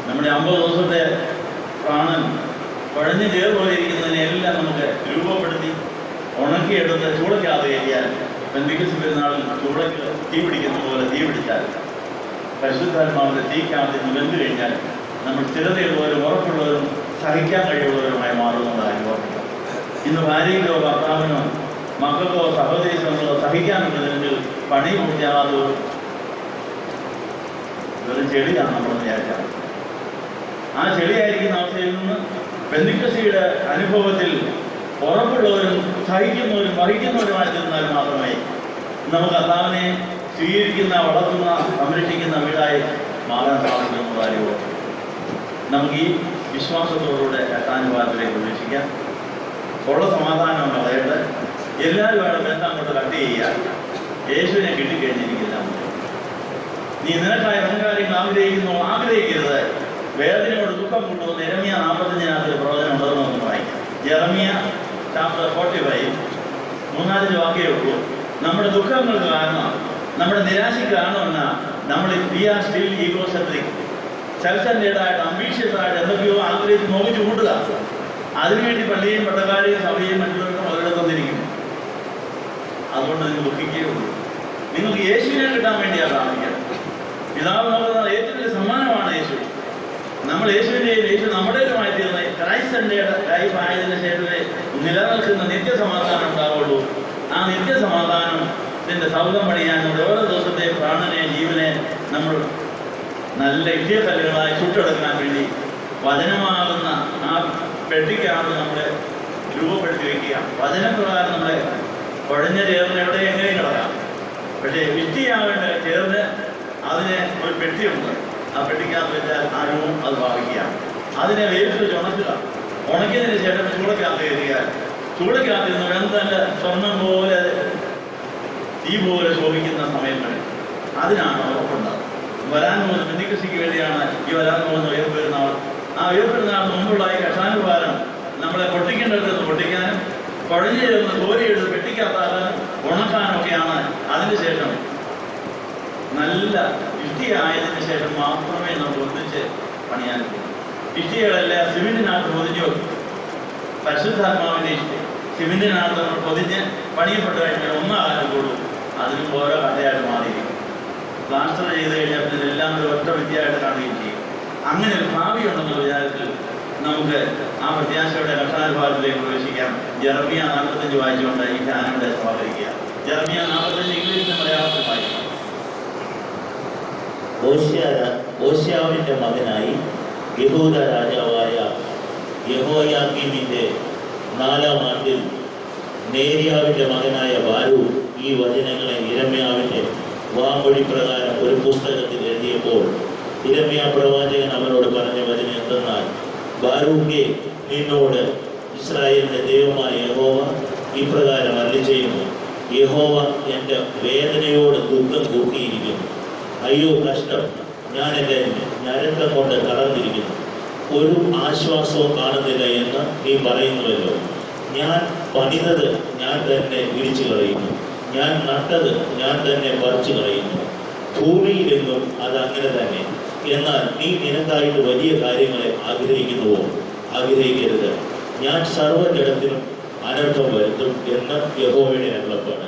നമ്മുടെ 50 ദിവസത്തെ പ്രാണൻ കുഴഞ്ഞ ചേറ് പോലെ ഇരിക്കുന്നതിനെ എല്ലാം നമുക്ക് രൂപപ്പെടുത്തി ഉണക്കിയെടുത്ത് ചൂളയ്ക്കകത്ത് കയറ്റിയാൽ പെന്തിക്കോസ്ത് പെരുന്നാളിൽ ചൂളയ്ക്ക് തീ പിടിക്കുന്ന പോലെ തീ പിടിച്ചാൽ പരിശുദ്ധാത്മാവിന്റെ തീക്കകത്ത് നിന്ന് വെന്തു കഴിഞ്ഞാൽ നമ്മൾ സ്ഥിരതയുള്ളവരും ഉറപ്പുള്ളവരും സഹിക്കാൻ കഴിയുള്ളവരുമായി മാറുമെന്നുള്ള അനുഭവമില്ല. ഇന്ന് ഭാര്യയ്ക്കോ ഭർത്താവിനോ മക്കൾക്കോ സഹോദരീസങ്ങളോ സഹിക്കാനുള്ളതെങ്കിൽ പണി പൂർത്തിയാകാതെ വെറും ചെളിയാണ് നമ്മളെന്ന് വിചാരിച്ചാൽ. ആ ചെളിയായിരിക്കുന്ന അവസ്ഥയിൽ നിന്ന് പെന്തിക്കോസ്തിയുടെ അനുഭവത്തിൽ ഉറപ്പുള്ളവരും സഹിക്കുന്നവരും വഹിക്കുന്നവരുമായി തീർന്നാൽ മാത്രമേ നമുക്ക് കർത്താവിനെ സ്വീകരിക്കുന്ന, വളർത്തുന്ന, സംരക്ഷിക്കുന്ന വീടായി മാറാൻ സാധിക്കുമെന്നുള്ള അറിവ്. നമുക്ക് ഈ വിശ്വാസത്തോടുകൂടെ കർത്താനുഭാവത്തിലേക്ക് പ്രവേശിക്കാം. ഉള്ള സമാധാനം കളയട്ടെ. എല്ലാവരുമായിട്ട് ബന്ധം അങ്ങോട്ട് കട്ട് ചെയ്യുക. യേശുവിനെ കിട്ടിക്കഴിഞ്ഞിരിക്കില്ല. നീ നിനക്കായ കാര്യങ്ങൾ ആഗ്രഹിക്കരുത്. വേദനയോട് ദുഃഖം കൊണ്ടുവന്ന് യെരമ്യ 45 പ്രവചനം ഉണ്ടെന്ന് നമുക്ക് വായിക്കാം. യെരമ്യ ചാപ്റ്റർ 45 3-4 വാക്യമേ ഉള്ളൂ. നമ്മുടെ ദുഃഖങ്ങൾക്ക് കാരണം, നമ്മുടെ നിരാശയ്ക്ക് കാരണമെന്നാ നമ്മൾ സ്റ്റിൽ ഈഗോസെൻട്രിക്, സെൽഫ് സെന്റേർഡായിട്ട്, അംബീഷ്യസായിട്ട് എന്തൊക്കെയോ ആഗ്രഹിച്ച് നോക്കി ചൂണ്ടുക. അതിനുവേണ്ടി പള്ളിയും പട്ടക്കാരെയും സഭയും മറ്റുള്ളവർക്കും അവരെടുത്തിരിക്കും. അതുകൊണ്ട് നിങ്ങൾ ദുഃഖിക്കുകയുള്ളൂ. നിങ്ങൾക്ക് യേശുവിനെ കിട്ടാൻ വേണ്ടിയാണ് പ്രാർത്ഥിക്കുക. പിതാവ് നോക്കുന്ന ഏറ്റവും വലിയ സമ്മാനമാണ് യേശു. നമ്മൾ യേശുവിൻ്റെയും യേശു നമ്മുടേതുമായി തീർന്ന ക്രൈസ്തന്റെ ലൈഫ് ആയതിനു ശേഷമേ നിലനിൽക്കുന്ന നിത്യസമാധാനം ഉണ്ടാവുള്ളൂ. ആ നിത്യസമാധാനത്തിന്റെ സൗധം പണിയാൻ നമ്മുടെ ഓരോ ദിവസത്തെയും പ്രാണനെ, ജീവനെ നമ്മൾ നല്ല ഇഷ്ടികക്കല്ലുകളായി ചുട്ടെടുക്കാൻ വേണ്ടി വചനമാകുന്ന ആ പെട്ടിക്കകത്ത് നമ്മളെ രൂപപ്പെടുത്തി വയ്ക്കുക. വചനപ്രകാരം നമ്മളെ കുഴഞ്ഞ ചേർന്ന് എവിടെ എങ്ങനെയും കിടക്കാം. പക്ഷേ ഇഷ്ടിയാവേണ്ട ചേർന്ന് അതിന് ഒരു പെട്ടിയുണ്ട്. ആ പെട്ടിക്കകത്ത് വെച്ചാൽ ആ രൂപം അത് ഭാവിക്കുക. അതിനെ വേവിച്ച് വെച്ച് ഉണക്കുക. ഉണക്കിയതിന് ശേഷം ചൂളക്കകത്ത് കയറിയാൽ ചൂളക്കകത്ത് നിന്ന് വെന്തല്ല സ്വർണം പോലെ തീ പോലെ ശോഭിക്കുന്ന സമയങ്ങളിൽ അതിനാണ് ഉറപ്പുണ്ടാകുന്നത്. വരാൻ പോകുന്ന പെന്തിക്കോസ്തിക്ക് വേണ്ടിയാണ് ഈ വരാൻ പോകുന്ന ഉയർപ്പെരുന്നാൾ. ആ ഉയർപ്പെരുന്നാൾ മുമ്പുള്ള ഈ കഠാനുഭാരം നമ്മളെ പൊട്ടിക്കേണ്ടടുത്ത് പൊട്ടിക്കാനും കുഴഞ്ഞു ചേർന്ന് കോരിയെടുത്ത് പെട്ടിക്കകത്താക്കാനും ഉണക്കാനൊക്കെയാണ്. അതിനുശേഷം നല്ല ഇഷ്ടിയായതിനു ശേഷം മാത്രമേ നമുക്ക് ഒന്നിച്ച് പണിയാൻ പറ്റൂ. ഇഷ്ടികളെല്ലാം സിമെന്റിനകത്ത് പൊതിഞ്ഞു പരിശുദ്ധാത്മാവിന്റെ സിമെന്റിനകത്ത് നമ്മൾ പൊതിഞ്ഞ് പണിയപ്പെട്ട് കഴിഞ്ഞാൽ ഒന്നാകാനുള്ളൂ. അതിനും ഓരോ കഥയായിട്ട് മാറിയിരിക്കും. പ്ലാസ്റ്റർ ചെയ്ത് കഴിഞ്ഞാൽ ഇതെല്ലാം ഒരു ഒറ്റ വിദ്യയായിട്ട് കാണുകയും ചെയ്യും. അങ്ങനെ ഒരു ഭാവി ഉണ്ടെന്നുള്ള വിചാരത്തിൽ നമുക്ക് ആ പ്രത്യാശയുടെ കഠാനുഭാവത്തിലേക്ക് പ്രവേശിക്കാം. യെരമ്യ 45 വായിച്ചുകൊണ്ട് ഈ ധ്യാനയുടെ സമാഹരിക്കുക. യെരമ്യ 45 ഇംഗ്ലീഷിലും മലയാളത്തിൽ വായിക്കാം. ഓശ്യാവിന്റെ മകനായി യഹൂദ രാജാവായ യഹോയാക്കീമിന്റെ 4-ാം ആണ്ടിൽ നേര്യാവിന്റെ മകനായ ബാരൂക്ക് ഈ വചനങ്ങളെ യിരെമ്യാവിന്റെ വാമൊഴി പ്രകാരം ഒരു പുസ്തകത്തിൽ എഴുതിയപ്പോൾ യിരെമ്യാ പ്രവാചകൻ അവനോട് പറഞ്ഞ വചനം എന്തെന്നാൽ, ബാരൂക്കേ, നിന്നോട് ഇസ്രായേലിന്റെ ദൈവമായ യഹോവ ഇപ്രകാരം അരുളിച്ചെയ്യുന്നു, യഹോവ എൻ്റെ വേദനയോട് ദുഃഖം കൂട്ടിയിരിക്കുന്നു. അയ്യോ കഷ്ടം, ഞാൻ എൻ്റെ ഞരക്കം കൊണ്ട് തളർന്നിരിക്കുന്നു, ഒരു ആശ്വാസവും കാണുന്നില്ല എന്ന് നീ പറയുന്നുവല്ലോ. ഞാൻ പണിതത് ഞാൻ തന്നെ ഇടിച്ചു കളയുന്നു, ഞാൻ നട്ടത് ഞാൻ തന്നെ പറിച്ചു കളയുന്നു. ഭൂമിയിലെങ്ങും അതങ്ങനെ തന്നെ. എന്നാൽ നീ നിനക്കായിട്ട് വലിയ കാര്യങ്ങളെ ആഗ്രഹിക്കുന്നുവോ? ആഗ്രഹിക്കരുത്. ഞാൻ സർവ്വജടത്തിനും അനർത്ഥം വരുത്തും എന്ന് യഹോവയുടെ അരുളപ്പാട്.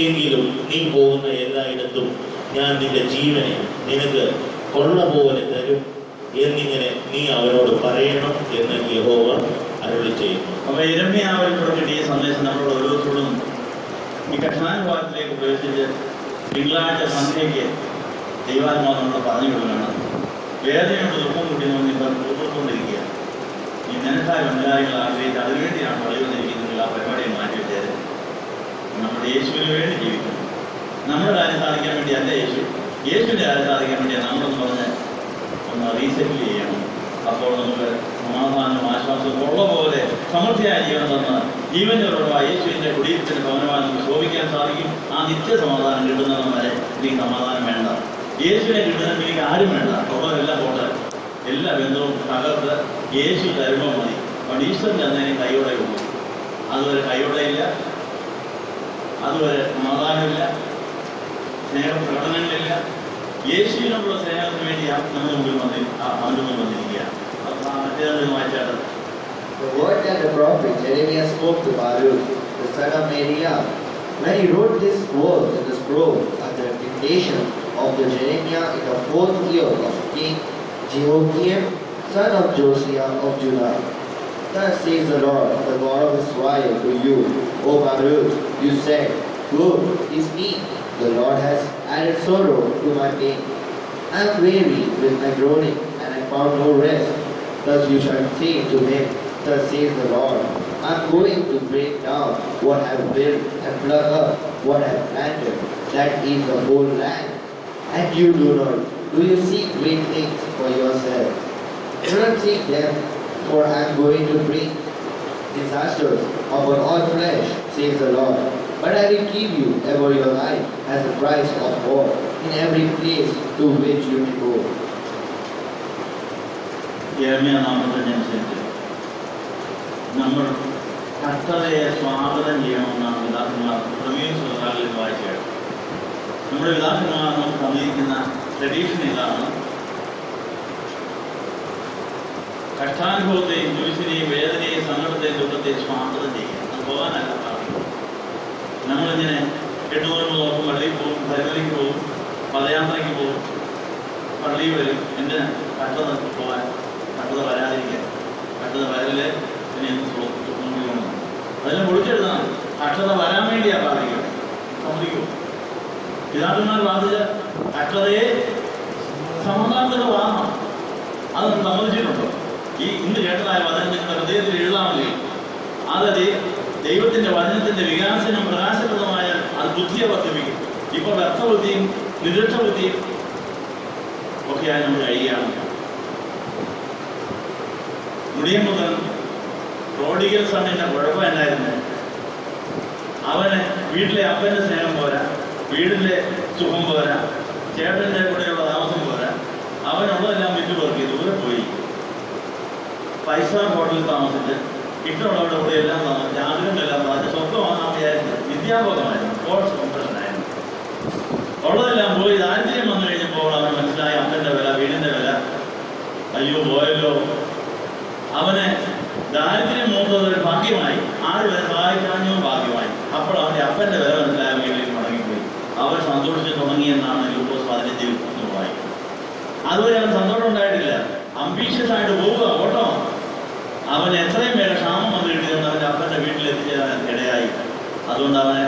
എങ്കിലും നീ പോകുന്ന എല്ലായിടത്തും ഞാൻ നിന്റെ ജീവനെ നിനക്ക് കൊള്ള പോലെ തരും എന്നിങ്ങനെ നീ അവരോട് പറയണം എന്ന് യഹോവ അരുളി ചെയ്യുന്നു. അപ്പോൾ യിരെമ്യാവിൽ കിട്ടിയ ഈ സന്ദേശം നമ്മളോട് ഓരോരുത്തരോടും ഈ കഠിനാനുഭവത്തിലേക്ക് പ്രവേശിച്ച് തിങ്കളാഴ്ച സന്ധ്യയ്ക്ക് ദൈവാത്മാവ് നമ്മൾ പറഞ്ഞു കൊടുക്കണം. വേദനയോട് ദുഃഖം കൂട്ടി നോക്കി പൂർത്തിക്കൊണ്ടിരിക്കുക. ഈ നിനക്കായ ബന്ധകാര്യങ്ങൾ ആഗ്രഹിച്ച് അതിനുവേണ്ടിയാണ് പള്ളി വന്നിരിക്കുന്നത്. ആ പരിപാടിയെ മാറ്റി വെച്ചത് നമ്മുടെ യേശുവിന് വേണ്ടി ജീവിക്കണം. നമ്മുടെ കാര്യം സാധിക്കാൻ വേണ്ടിയല്ല യേശുവിൻ്റെ കാര്യം സാധിക്കാൻ വേണ്ടിയാണ് നമ്മളൊന്ന് പറഞ്ഞ് ഒന്ന് റീസെറ്റിൽ ചെയ്യണം. അപ്പോൾ നമുക്ക് സമാധാനവും ആശ്വാസവും ഉള്ള പോലെ സമൃദ്ധിയായ ജീവനം തന്ന് ജീവനോടുള്ള യേശുവിൻ്റെ കുടിയിരുത്തിൻ്റെ ഭവനമായി നമുക്ക് ശോഭിക്കാൻ സാധിക്കും. ആ നിത്യസമാധാനം കിട്ടുന്നതും വരെ എനിക്ക് സമാധാനം വേണ്ട. യേശുവിനെ കിട്ടുന്നതിന് എനിക്ക് ആരും വേണ്ട. ഉള്ളവരെല്ലാം പോട്ടെ, എല്ലാ ബന്ധവും തകർത്ത് യേശു തരുമ്പോൾ മതി. അതുകൊണ്ട് ഈശ്വരൻ എന്നതിന് കൈയോടെ ഉള്ളൂ. അതുവരെ കൈയോടെയില്ല, അതുവരെ സമാധാനമില്ല, സ്നേഹപ്രകടനങ്ങളില്ല. യേശുവിനുള്ള സ്നേഹത്തിന് വേണ്ടി നമ്മുടെ മുമ്പിൽ അവൻ്റെ മുമ്പിൽ വന്നിരിക്കുക. മറ്റേതൊന്നും വായിച്ചാൽ The word that the prophet Jeremiah spoke to Baruch, the son of Neriah, when he wrote this word in the scroll at the dictation of the Jeremiah in the 4th year of King Jehoiakim, son of Josiah of Judah. Thus says the Lord, the God of Israel, to you, O Baruch, you said, Good is me, the Lord has added sorrow to my pain. I am weary with my groaning, and I found no rest. Thus you shall say to him, Thus says the Lord, I am going to break down what I have built and plug up what I have planted, that is the whole land. And you do you seek great things for yourself? Do not seek them, for I am going to bring disasters upon all flesh, says the Lord. But I will give you ever your life as the price of war in every place to which you may go. യിരെമ്യാ 45 നമ്മൾ കഷ്ടതയെ സ്വാഗതം ചെയ്യണമെന്നാണ് പിതാക്കന്മാർ പ്രമേയ സുഹൃത്തുക്കളിൽ വായിച്ചത്. നമ്മുടെ പിതാക്കന്മാർ നമുക്ക് തന്നിരിക്കുന്ന ട്രഡീഷൻ ഇതാണ്. കഷ്ടാനുഭവത്തെയും കുരിശിനെയും വേദനയെയും സങ്കടത്തെയും ദുഃഖത്തെയും സ്വാഗതം ചെയ്യുക. അത് പോകാനല്ല സാധിക്കും. നമ്മളിങ്ങനെ 8 നോക്കും, പള്ളിയിൽ പോകും, പരിപാടിക്ക് പോകും, പദയാത്രയ്ക്ക് പോകും, പള്ളിയിൽ വരും. എന്തിനാ? കഷ്ടത പോകാൻ, കഷ്ടത വരാതിരിക്കാൻ. കഷ്ടത വരല് പിന്നെ നോക്കിക്കൊണ്ടു അതെല്ലാം പൊളിച്ചെടുത്താണ്. കഷ്ടത വരാൻ വേണ്ടിയാണ് പ്രാർത്ഥിക്കുക. സമ്മതിക്കൂ? പിതാക്കന്മാർ പ്രാർത്ഥിച്ച കഷ്ടതയെ സമാധാനത്തിന് വാങ്ങണം. അത് നമ്മൾ സമ്മതിച്ചിട്ടുണ്ടോ? ഈ ഇന്ന് കേട്ടതായ വചനം നിങ്ങളുടെ ഹൃദയത്തിൽ എഴുതാമല്ലേ? അത് ദൈവത്തിൻ്റെ വചനത്തിൻ്റെ വികാസനം പ്രകാശപ്രദമായ അത് ബുദ്ധിയെ വർദ്ധിപ്പിക്കും. ഇപ്പോൾ വ്യർത്ഥബുദ്ധിയും നിരുക്ഷബുദ്ധിയും ഒക്കെയായി നമ്മൾ കഴിയുകയാണ്. മുടിയൻ മുതൽ പ്രോഡിഗൽ സണ്ണിൻ്റെ കുഴപ്പം എന്നായിരുന്നു? അവന് വീട്ടിലെ അപ്പൻ്റെ സ്നേഹം പോരാ, വീടിൻ്റെ സുഖം പോരാ, ചേട്ടൻ്റെ കൂടെയുള്ള താമസം പോരാ. അവനുള്ളതെല്ലാം വിറ്റുപെറുക്കി ദൂരെ പോയി 5 സ്റ്റാർ ഹോട്ടലിൽ താമസിച്ച് ഇഷ്ടമുള്ളവരുടെ കൂടെ എല്ലാം താമസിച്ച് ആഗ്രഹങ്ങളെല്ലാം താമസിച്ച് സ്വന്തമാകാൻ വിചാരിച്ചത് വിദ്യാഭോഗമായിരുന്നു, സ്പോർട്സ് കോമ്പറ്റീഷനായിരുന്നു. ഉള്ളതെല്ലാം പോയി ദാരിദ്ര്യം വന്നു കഴിഞ്ഞപ്പോൾ അവൻ മനസ്സിലായി അപ്പൻ്റെ വില, വീടിൻ്റെ വില. അയ്യോ പോയല്ലോ. അവന് ദാരിദ്ര്യം മൂത്തത് ഒരു ഭാഗ്യമായി, ആരും സഹായിക്കാഞ്ഞോ ഭാഗ്യമായി. അപ്പോൾ അവൻ്റെ അപ്പൻ്റെ വില മനസ്സിലായ വീട്ടിലേക്ക് മടങ്ങിപ്പോയി. അവൻ സന്തോഷിച്ച് തുടങ്ങിയെന്നാണ് ലൂക്കോസ് 15 വായിക്കുന്നത്. അതുവരെ അവൻ സന്തോഷം ഉണ്ടായിട്ടില്ല. അംബീഷ്യസ് ആയിട്ട് പോവുക, ഓട്ടോ. അവൻ എത്രയും പേരെ ക്ഷാമം വന്നു കിട്ടിയെന്ന് അവൻ്റെ അപ്പൻ്റെ വീട്ടിലെത്തിച്ചേരാൻ ഇടയായി. അതുകൊണ്ട് അവന്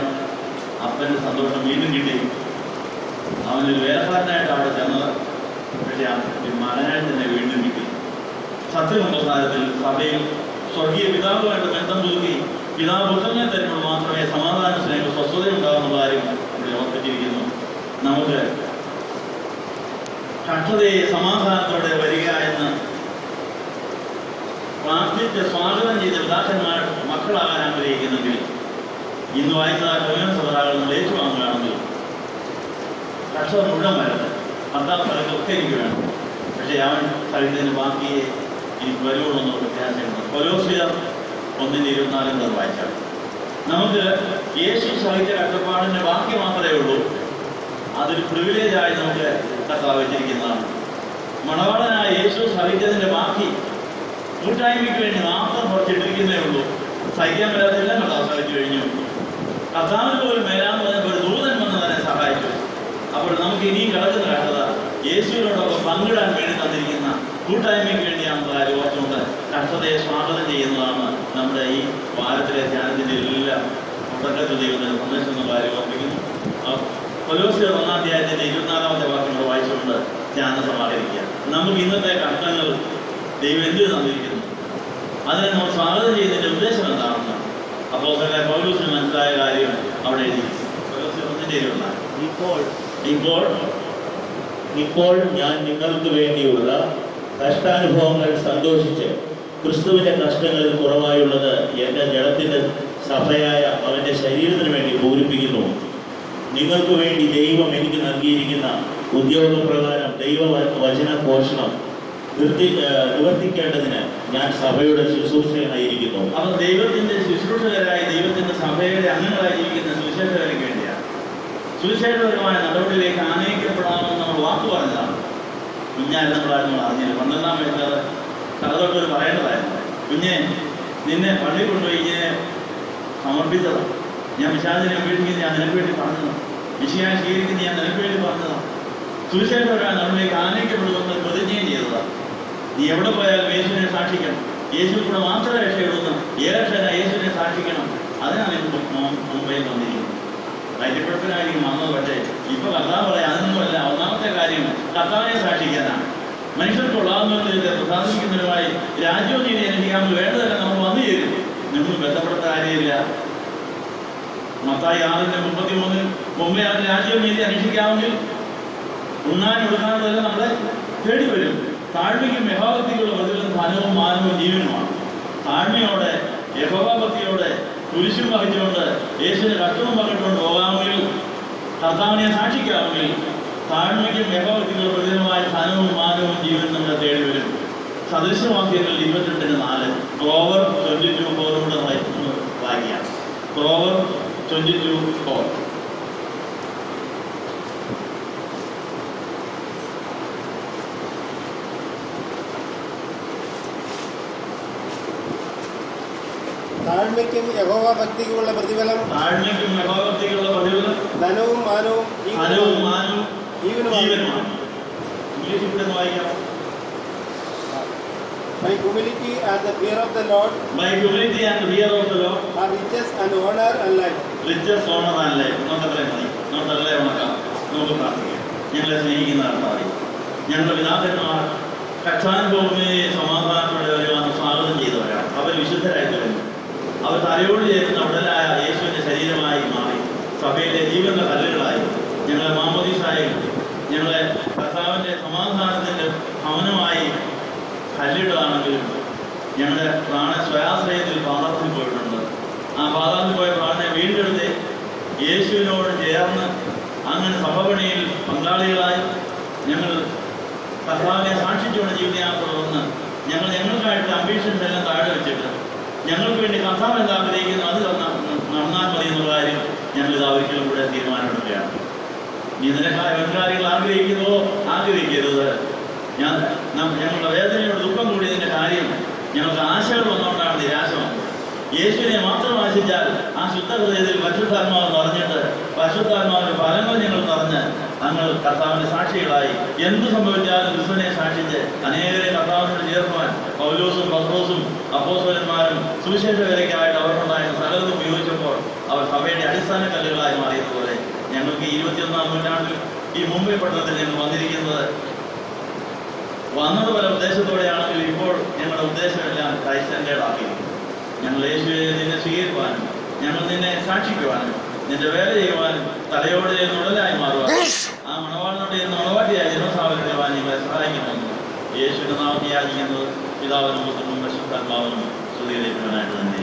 അപ്പൻ്റെ സന്തോഷം വീണ്ടും കിട്ടി. അവനൊരു വേലക്കാരനായിട്ട് അവിടെ ചെന്നത്. പക്ഷേ മകനായിട്ട് തന്നെ വീണ്ടും കിട്ടി. സത്യസംസ്ഥാനത്തിൽ സഭയിൽ സ്വർഗീയ പിതാവുമായിട്ട് ബന്ധം പുതുക്കി പിതാവ് പുത്രനെ തരുമ്പോൾ മാത്രമേ സമാധാന സ്നേഹ സ്വസ്ഥത ഉണ്ടാകുന്ന കാര്യം ഇവിടെ ഓർപ്പിച്ചിരിക്കുന്നു. നമുക്ക് കഷ്ടതയെ സമാധാനത്തോടെ വരിക എന്ന് പ്രാർത്ഥിച്ച് സ്വാഗതം ചെയ്ത പിതാക്കന്മാർ മക്കളാകാൻ ആഗ്രഹിക്കുന്നെങ്കിൽ ഇന്ന് വായിക്കുന്ന കമ്മ്യൂണിസ്റ്റ് സഭകൾ നമ്മൾ ഏറ്റുവാങ്ങുകയാണെങ്കിൽ കർഷകർ മുഴുവൻ വരട്ടെ, ഭർത്താവ് സ്ഥലത്തൊക്കെ എനിക്ക് വേണം, പക്ഷേ അവൻ സഹിതത്തിന് ബാക്കിയെ എനിക്ക് വരുവുള്ളൂ എന്നുള്ള പ്രത്യാശയുണ്ട്. കൊലോസ്യർ 1:24 വായിച്ചാൽ നമുക്ക് യേശു സഹിച്ച കഷ്ടപ്പാടിൻ്റെ ബാക്കി മാത്രമേ ഉള്ളൂ. അതൊരു പ്രിവിലേജായി നമുക്ക് കർത്താവ് വെച്ചിരിക്കുന്നതാണ്. മണവാളനായ യേശു സഹിച്ചതിൻ്റെ ബാക്കി കൂട്ടായ്മയ്ക്ക് വേണ്ടി മാത്രം കുറച്ചിട്ടിരിക്കുന്നേ ഉള്ളൂ. സഹിക്കാൻ വരാതെല്ലാം കർത്താവ് സഹിച്ചു കഴിഞ്ഞു. കർത്താവിന് പോലും മേലാന്ന് പറഞ്ഞപ്പോൾ ഒരു ദൂതൻ വന്ന് തന്നെ സഹായിച്ചു. അപ്പോൾ നമുക്ക് ഇനിയും കിടക്കുന്ന കഷ്ടത യേശുവിനോടൊപ്പം പങ്കിടാൻ വേണ്ടി തന്നിരിക്കുന്ന കൂട്ടായ്മയ്ക്ക് വേണ്ടിയാണെന്ന് കാര്യം ഓർത്തുകൊണ്ട് കഷ്ടതയെ സ്വാഗതം ചെയ്യുന്നതാണ് നമ്മുടെ ഈ വാരത്തിലെ ധ്യാനത്തിൻ്റെ എല്ലാം തുടക്കത്തിൽ ദൈവത്തിൻ്റെ സന്ദേശം എന്ന കാര്യം ഓർപ്പിക്കുന്നു. കൊലോസ്യർ 1:24 വാക്യങ്ങൾ വായിച്ചുകൊണ്ട് ധ്യാനം സമാഹരിക്കുക. നമുക്ക് ഇന്നത്തെ കഷ്ടങ്ങൾ ദൈവം എന്ത് തന്നിരിക്കുന്നു, അതിനെ നമ്മൾ സ്വാഗതം ചെയ്യുന്നതിൻ്റെ ഉദ്ദേശം എന്താണെന്ന് അപ്പോസ്തലനായ പൗലോസിന് മനസ്സിലായ കാര്യം അവിടെ എഴുതി. കൊലോസ്യർ 1:24 ഇപ്പോൾ ഞാൻ നിങ്ങൾക്ക് വേണ്ടിയുള്ള കഷ്ടാനുഭവങ്ങൾ സന്തോഷിച്ച് ക്രിസ്തുവിന്റെ കഷ്ടങ്ങളിൽ കുറവായുള്ളത് എൻ്റെ ജഡത്തിന്റെ സഭയായ അവൻ്റെ ശരീരത്തിന് വേണ്ടി പൂരിപ്പിക്കുന്നു. നിങ്ങൾക്ക് വേണ്ടി ദൈവം എനിക്ക് നൽകിയിരിക്കുന്ന ഉദ്യോഗപ്രകാരം ദൈവവചന പോഷണം നിവർത്തിക്കേണ്ടതിന് ഞാൻ സഭയുടെ ശുശ്രൂഷകനായിരിക്കുന്നു. അപ്പം ദൈവത്തിന്റെ ശുശ്രൂഷകരായി ദൈവത്തിന്റെ സഭയുടെ അംഗങ്ങളായി ജീവിക്കുന്ന സുവിശേഷകർക്ക് വേണ്ടിയാണ്. സുവിശേഷപരമായ നടപടിയിലേക്ക് ആനയിക്കപ്പെടാമെന്ന് നമ്മൾ വാക്ക് പറഞ്ഞതാണ്. കുഞ്ഞായിരുന്നു നമ്മളായിരുന്നു അറിഞ്ഞില്ല. 12-ാം വയസ്സിൽ കഥതൊട്ടൊരു പറയേണ്ടതായിരുന്നു. കുഞ്ഞെ, നിന്നെ പള്ളി കൊണ്ടുപോയി ഇങ്ങനെ സമർപ്പിച്ചതാണ്. ഞാൻ വിശാചനെ ഉപേക്ഷിക്കുന്നത് ഞാൻ നിനക്ക് വേണ്ടി പറഞ്ഞതാണ്. വിഷയാൻ സ്വീകരിക്കുന്നത് ഞാൻ നിനക്ക് വേണ്ടി പറഞ്ഞതാണ്. സുവിശേഷപരമായ നടപടിയിലേക്ക് ആനയിക്കപ്പെടുമെന്ന് പ്രതിജ്ഞയും ചെയ്തതാണ്. നീ എവിടെ പോയാലും യേശുവിനെ സാക്ഷിക്കണം. യേശുവിൽ കൂടെ മാത്രമേ രക്ഷയുള്ളൂ. ഏകക്ഷന യേശുവിനെ സാക്ഷിക്കണം. അതിനാണ് മുംബൈ വന്നിരിക്കുന്നത്. വൈദ്യപ്പെടുത്തലായിരിക്കും വന്നത്. പക്ഷേ ഇപ്പൊ കർത്താവ് പറയാം അതൊന്നുമല്ല. ഒന്നാമത്തെ കാര്യം കർത്താവിനെ സാക്ഷിക്കാനാണ്. മനുഷ്യർക്ക് ഉള്ളാവുന്നതിൽ പ്രസാദിക്കുന്നതിനുമായി രാജ്യവും നീതി അനുഷ്ഠിക്കാമെന്ന് വേണ്ടതല്ല നമുക്ക് വന്നു ചേരും. നമ്മൾ ബന്ധപ്പെടുത്ത കാര്യമില്ല. മത്തായി 6:33 മുമ്പേ അതിന് രാജ്യവും നീതി അനുഷ്ഠിക്കാമെങ്കിൽ ഉണ്ണാനും ഉടുക്കാനുള്ളതെല്ലാം നമ്മളെ തേടി വരും. താഴ്മയ്ക്കും യഹോഭക്തിക്കുള്ള പ്രതിഫലം ധനവും മാനവും ജീവനുമാണ്. താഴ്മയോടെ യഹോഭക്തിയോടെ കുരിശും വഹിച്ചുകൊണ്ട് യേശുവിനെ കഷ്ടവും പങ്കിട്ടുകൊണ്ട് പോകാമെങ്കിൽ, കർത്താവിനെ സാക്ഷിക്കാമെങ്കിൽ താഴ്മയ്ക്കും യഹോഭക്തിക്കുള്ള പ്രതിഫലമായ ധനവും മാനവും ജീവനും നമ്മളെ തേടി വരും. സദൃശവാക്യങ്ങൾ 22:4 പ്രോവർ 22:4 കൂടെ വായിക്കാം. പ്രോവർ 22:4. താഴ്മയ്ക്കും യഹോവഭക്തിക്കുമുള്ള പ്രതിഫലം ധനവും മാനവും ജീവനുമാണ്. By humility and the fear of the Lord are riches and honor and life. നമുക്ക് പ്രാർത്ഥിക്കാം. ഞങ്ങളെ സ്നേഹിക്കുന്ന കർത്താവേ, ഞങ്ങളുടെ പിതാക്കന്മാർ കഷ്ടാനുഭവമേ സമാധാനത്തോടെ വരുവാൻ സ്വാഗതം ചെയ്തവരാണ്. അവർ വിശുദ്ധരായി തുടങ്ങി. അവർ തലയോട് ചേരുന്ന ഉടലായ യേശുവിൻ്റെ ശരീരമായി മാറി സഭയിലെ ജീവന്റെ കല്ലുകളായി ഞങ്ങളെ മാമോദീസായി ഞങ്ങളെ കർത്താവിൻ്റെ സമാധാനത്തിൻ്റെ ഭവനമായി കല്ലിട്ടതാണെങ്കിലും ഞങ്ങളുടെ പ്രാണ സ്വയാശ്രയത്തിൽ പാതാളത്തിൽ പോയിട്ടുണ്ട്. ആ പാതാളത്തിൽ പോയ പ്രാണനെ വീണ്ടെടുത്ത് യേശുവിനോട് ചേർന്ന് അങ്ങനെ സഭപണിയിൽ പങ്കാളികളായി ഞങ്ങൾ കർത്താവിനെ സാക്ഷിച്ചുകൊണ്ട് ജീവിതയാത്ര തുടർന്ന് ഞങ്ങൾക്കായിട്ട് അംബീഷൻസ് എല്ലാം താഴെ വെച്ചിട്ട് ഞങ്ങൾക്ക് വേണ്ടി കർത്താവ് എന്താ ആഗ്രഹിക്കുന്നു അത് നടന്നാൽ മതി എന്നുള്ള കാര്യം ഞങ്ങളിത് ഒരിക്കലും കൂടെ തീരുമാനമെടുക്കുകയാണ്. നീ നിനക്കായ കാര്യങ്ങൾ ആഗ്രഹിക്കുന്നുവോ ആഗ്രഹിക്കരുത്. ഞങ്ങളുടെ വേദനയോട് ദുഃഖം കൂടിയതിൻ്റെ കാര്യം ഞങ്ങൾക്ക് ആശകൾ വന്നുകൊണ്ടാണ് നിരാശ വന്നത്. യേശുവിനെ മാത്രം ആശിച്ചാൽ ആ ശുദ്ധ ഹൃദയത്തിൽ പരിശുദ്ധാത്മാവ് നിറഞ്ഞിട്ട് പരിശുദ്ധാത്മാവിന്റെ ഫലങ്ങൾ ഞങ്ങൾ നിറഞ്ഞ് ഞങ്ങൾ കർത്താവിന്റെ സാക്ഷികളായി എന്ത് സംഭവിച്ചാലും ക്രിസ്തുവിനെ സാക്ഷിച്ച് അനേകരെ കർത്താവിനോട് ചേർക്കുവാൻ പൗലോസും പത്രോസും അപ്പോസ്തലന്മാരും സുവിശേഷകരയ്ക്കായിട്ട് അവർക്കുണ്ടായിരുന്ന സകലതും ഉപയോഗിച്ചപ്പോൾ അവർ സഭയുടെ അടിസ്ഥാന കല്ലുകളായി മാറിയതുപോലെ ഞങ്ങൾക്ക് 21-ാം നൂറ്റാണ്ടിൽ ഈ മുംബൈ പട്ടണത്തിൽ ഞങ്ങൾ വന്നിരിക്കുന്നത് വന്നത് പല ഉദ്ദേശത്തോടെയാണെങ്കിൽ ഇപ്പോൾ ഞങ്ങളുടെ ഉദ്ദേശമെല്ലാം ക്രൈസ്റ്റ് ആക്കിയിരിക്കുന്നു. ഞങ്ങൾ യേശുവെ നിന്നെ സ്വീകരിക്കുവാനും ഞങ്ങൾ നിന്നെ സാക്ഷിക്കുവാനും നിന്റെ വേല ചെയ്യുവാനും തലയോട് ഉടലായി മാറുവാനും ആ മണവാളിനോട് മണവാട്ടിയായി ജനസാവരുവാൻ ഞങ്ങളെ സഹായിക്കണമെന്ന് യേശുവിന്റെ നാമത്തെ യാചിക്കുന്നത് പിതാവിനും പുത്രനും പരിശുദ്ധാത്മാവിനും സ്തുതിയിലേക്കുവാനായിട്ട് തന്നെ.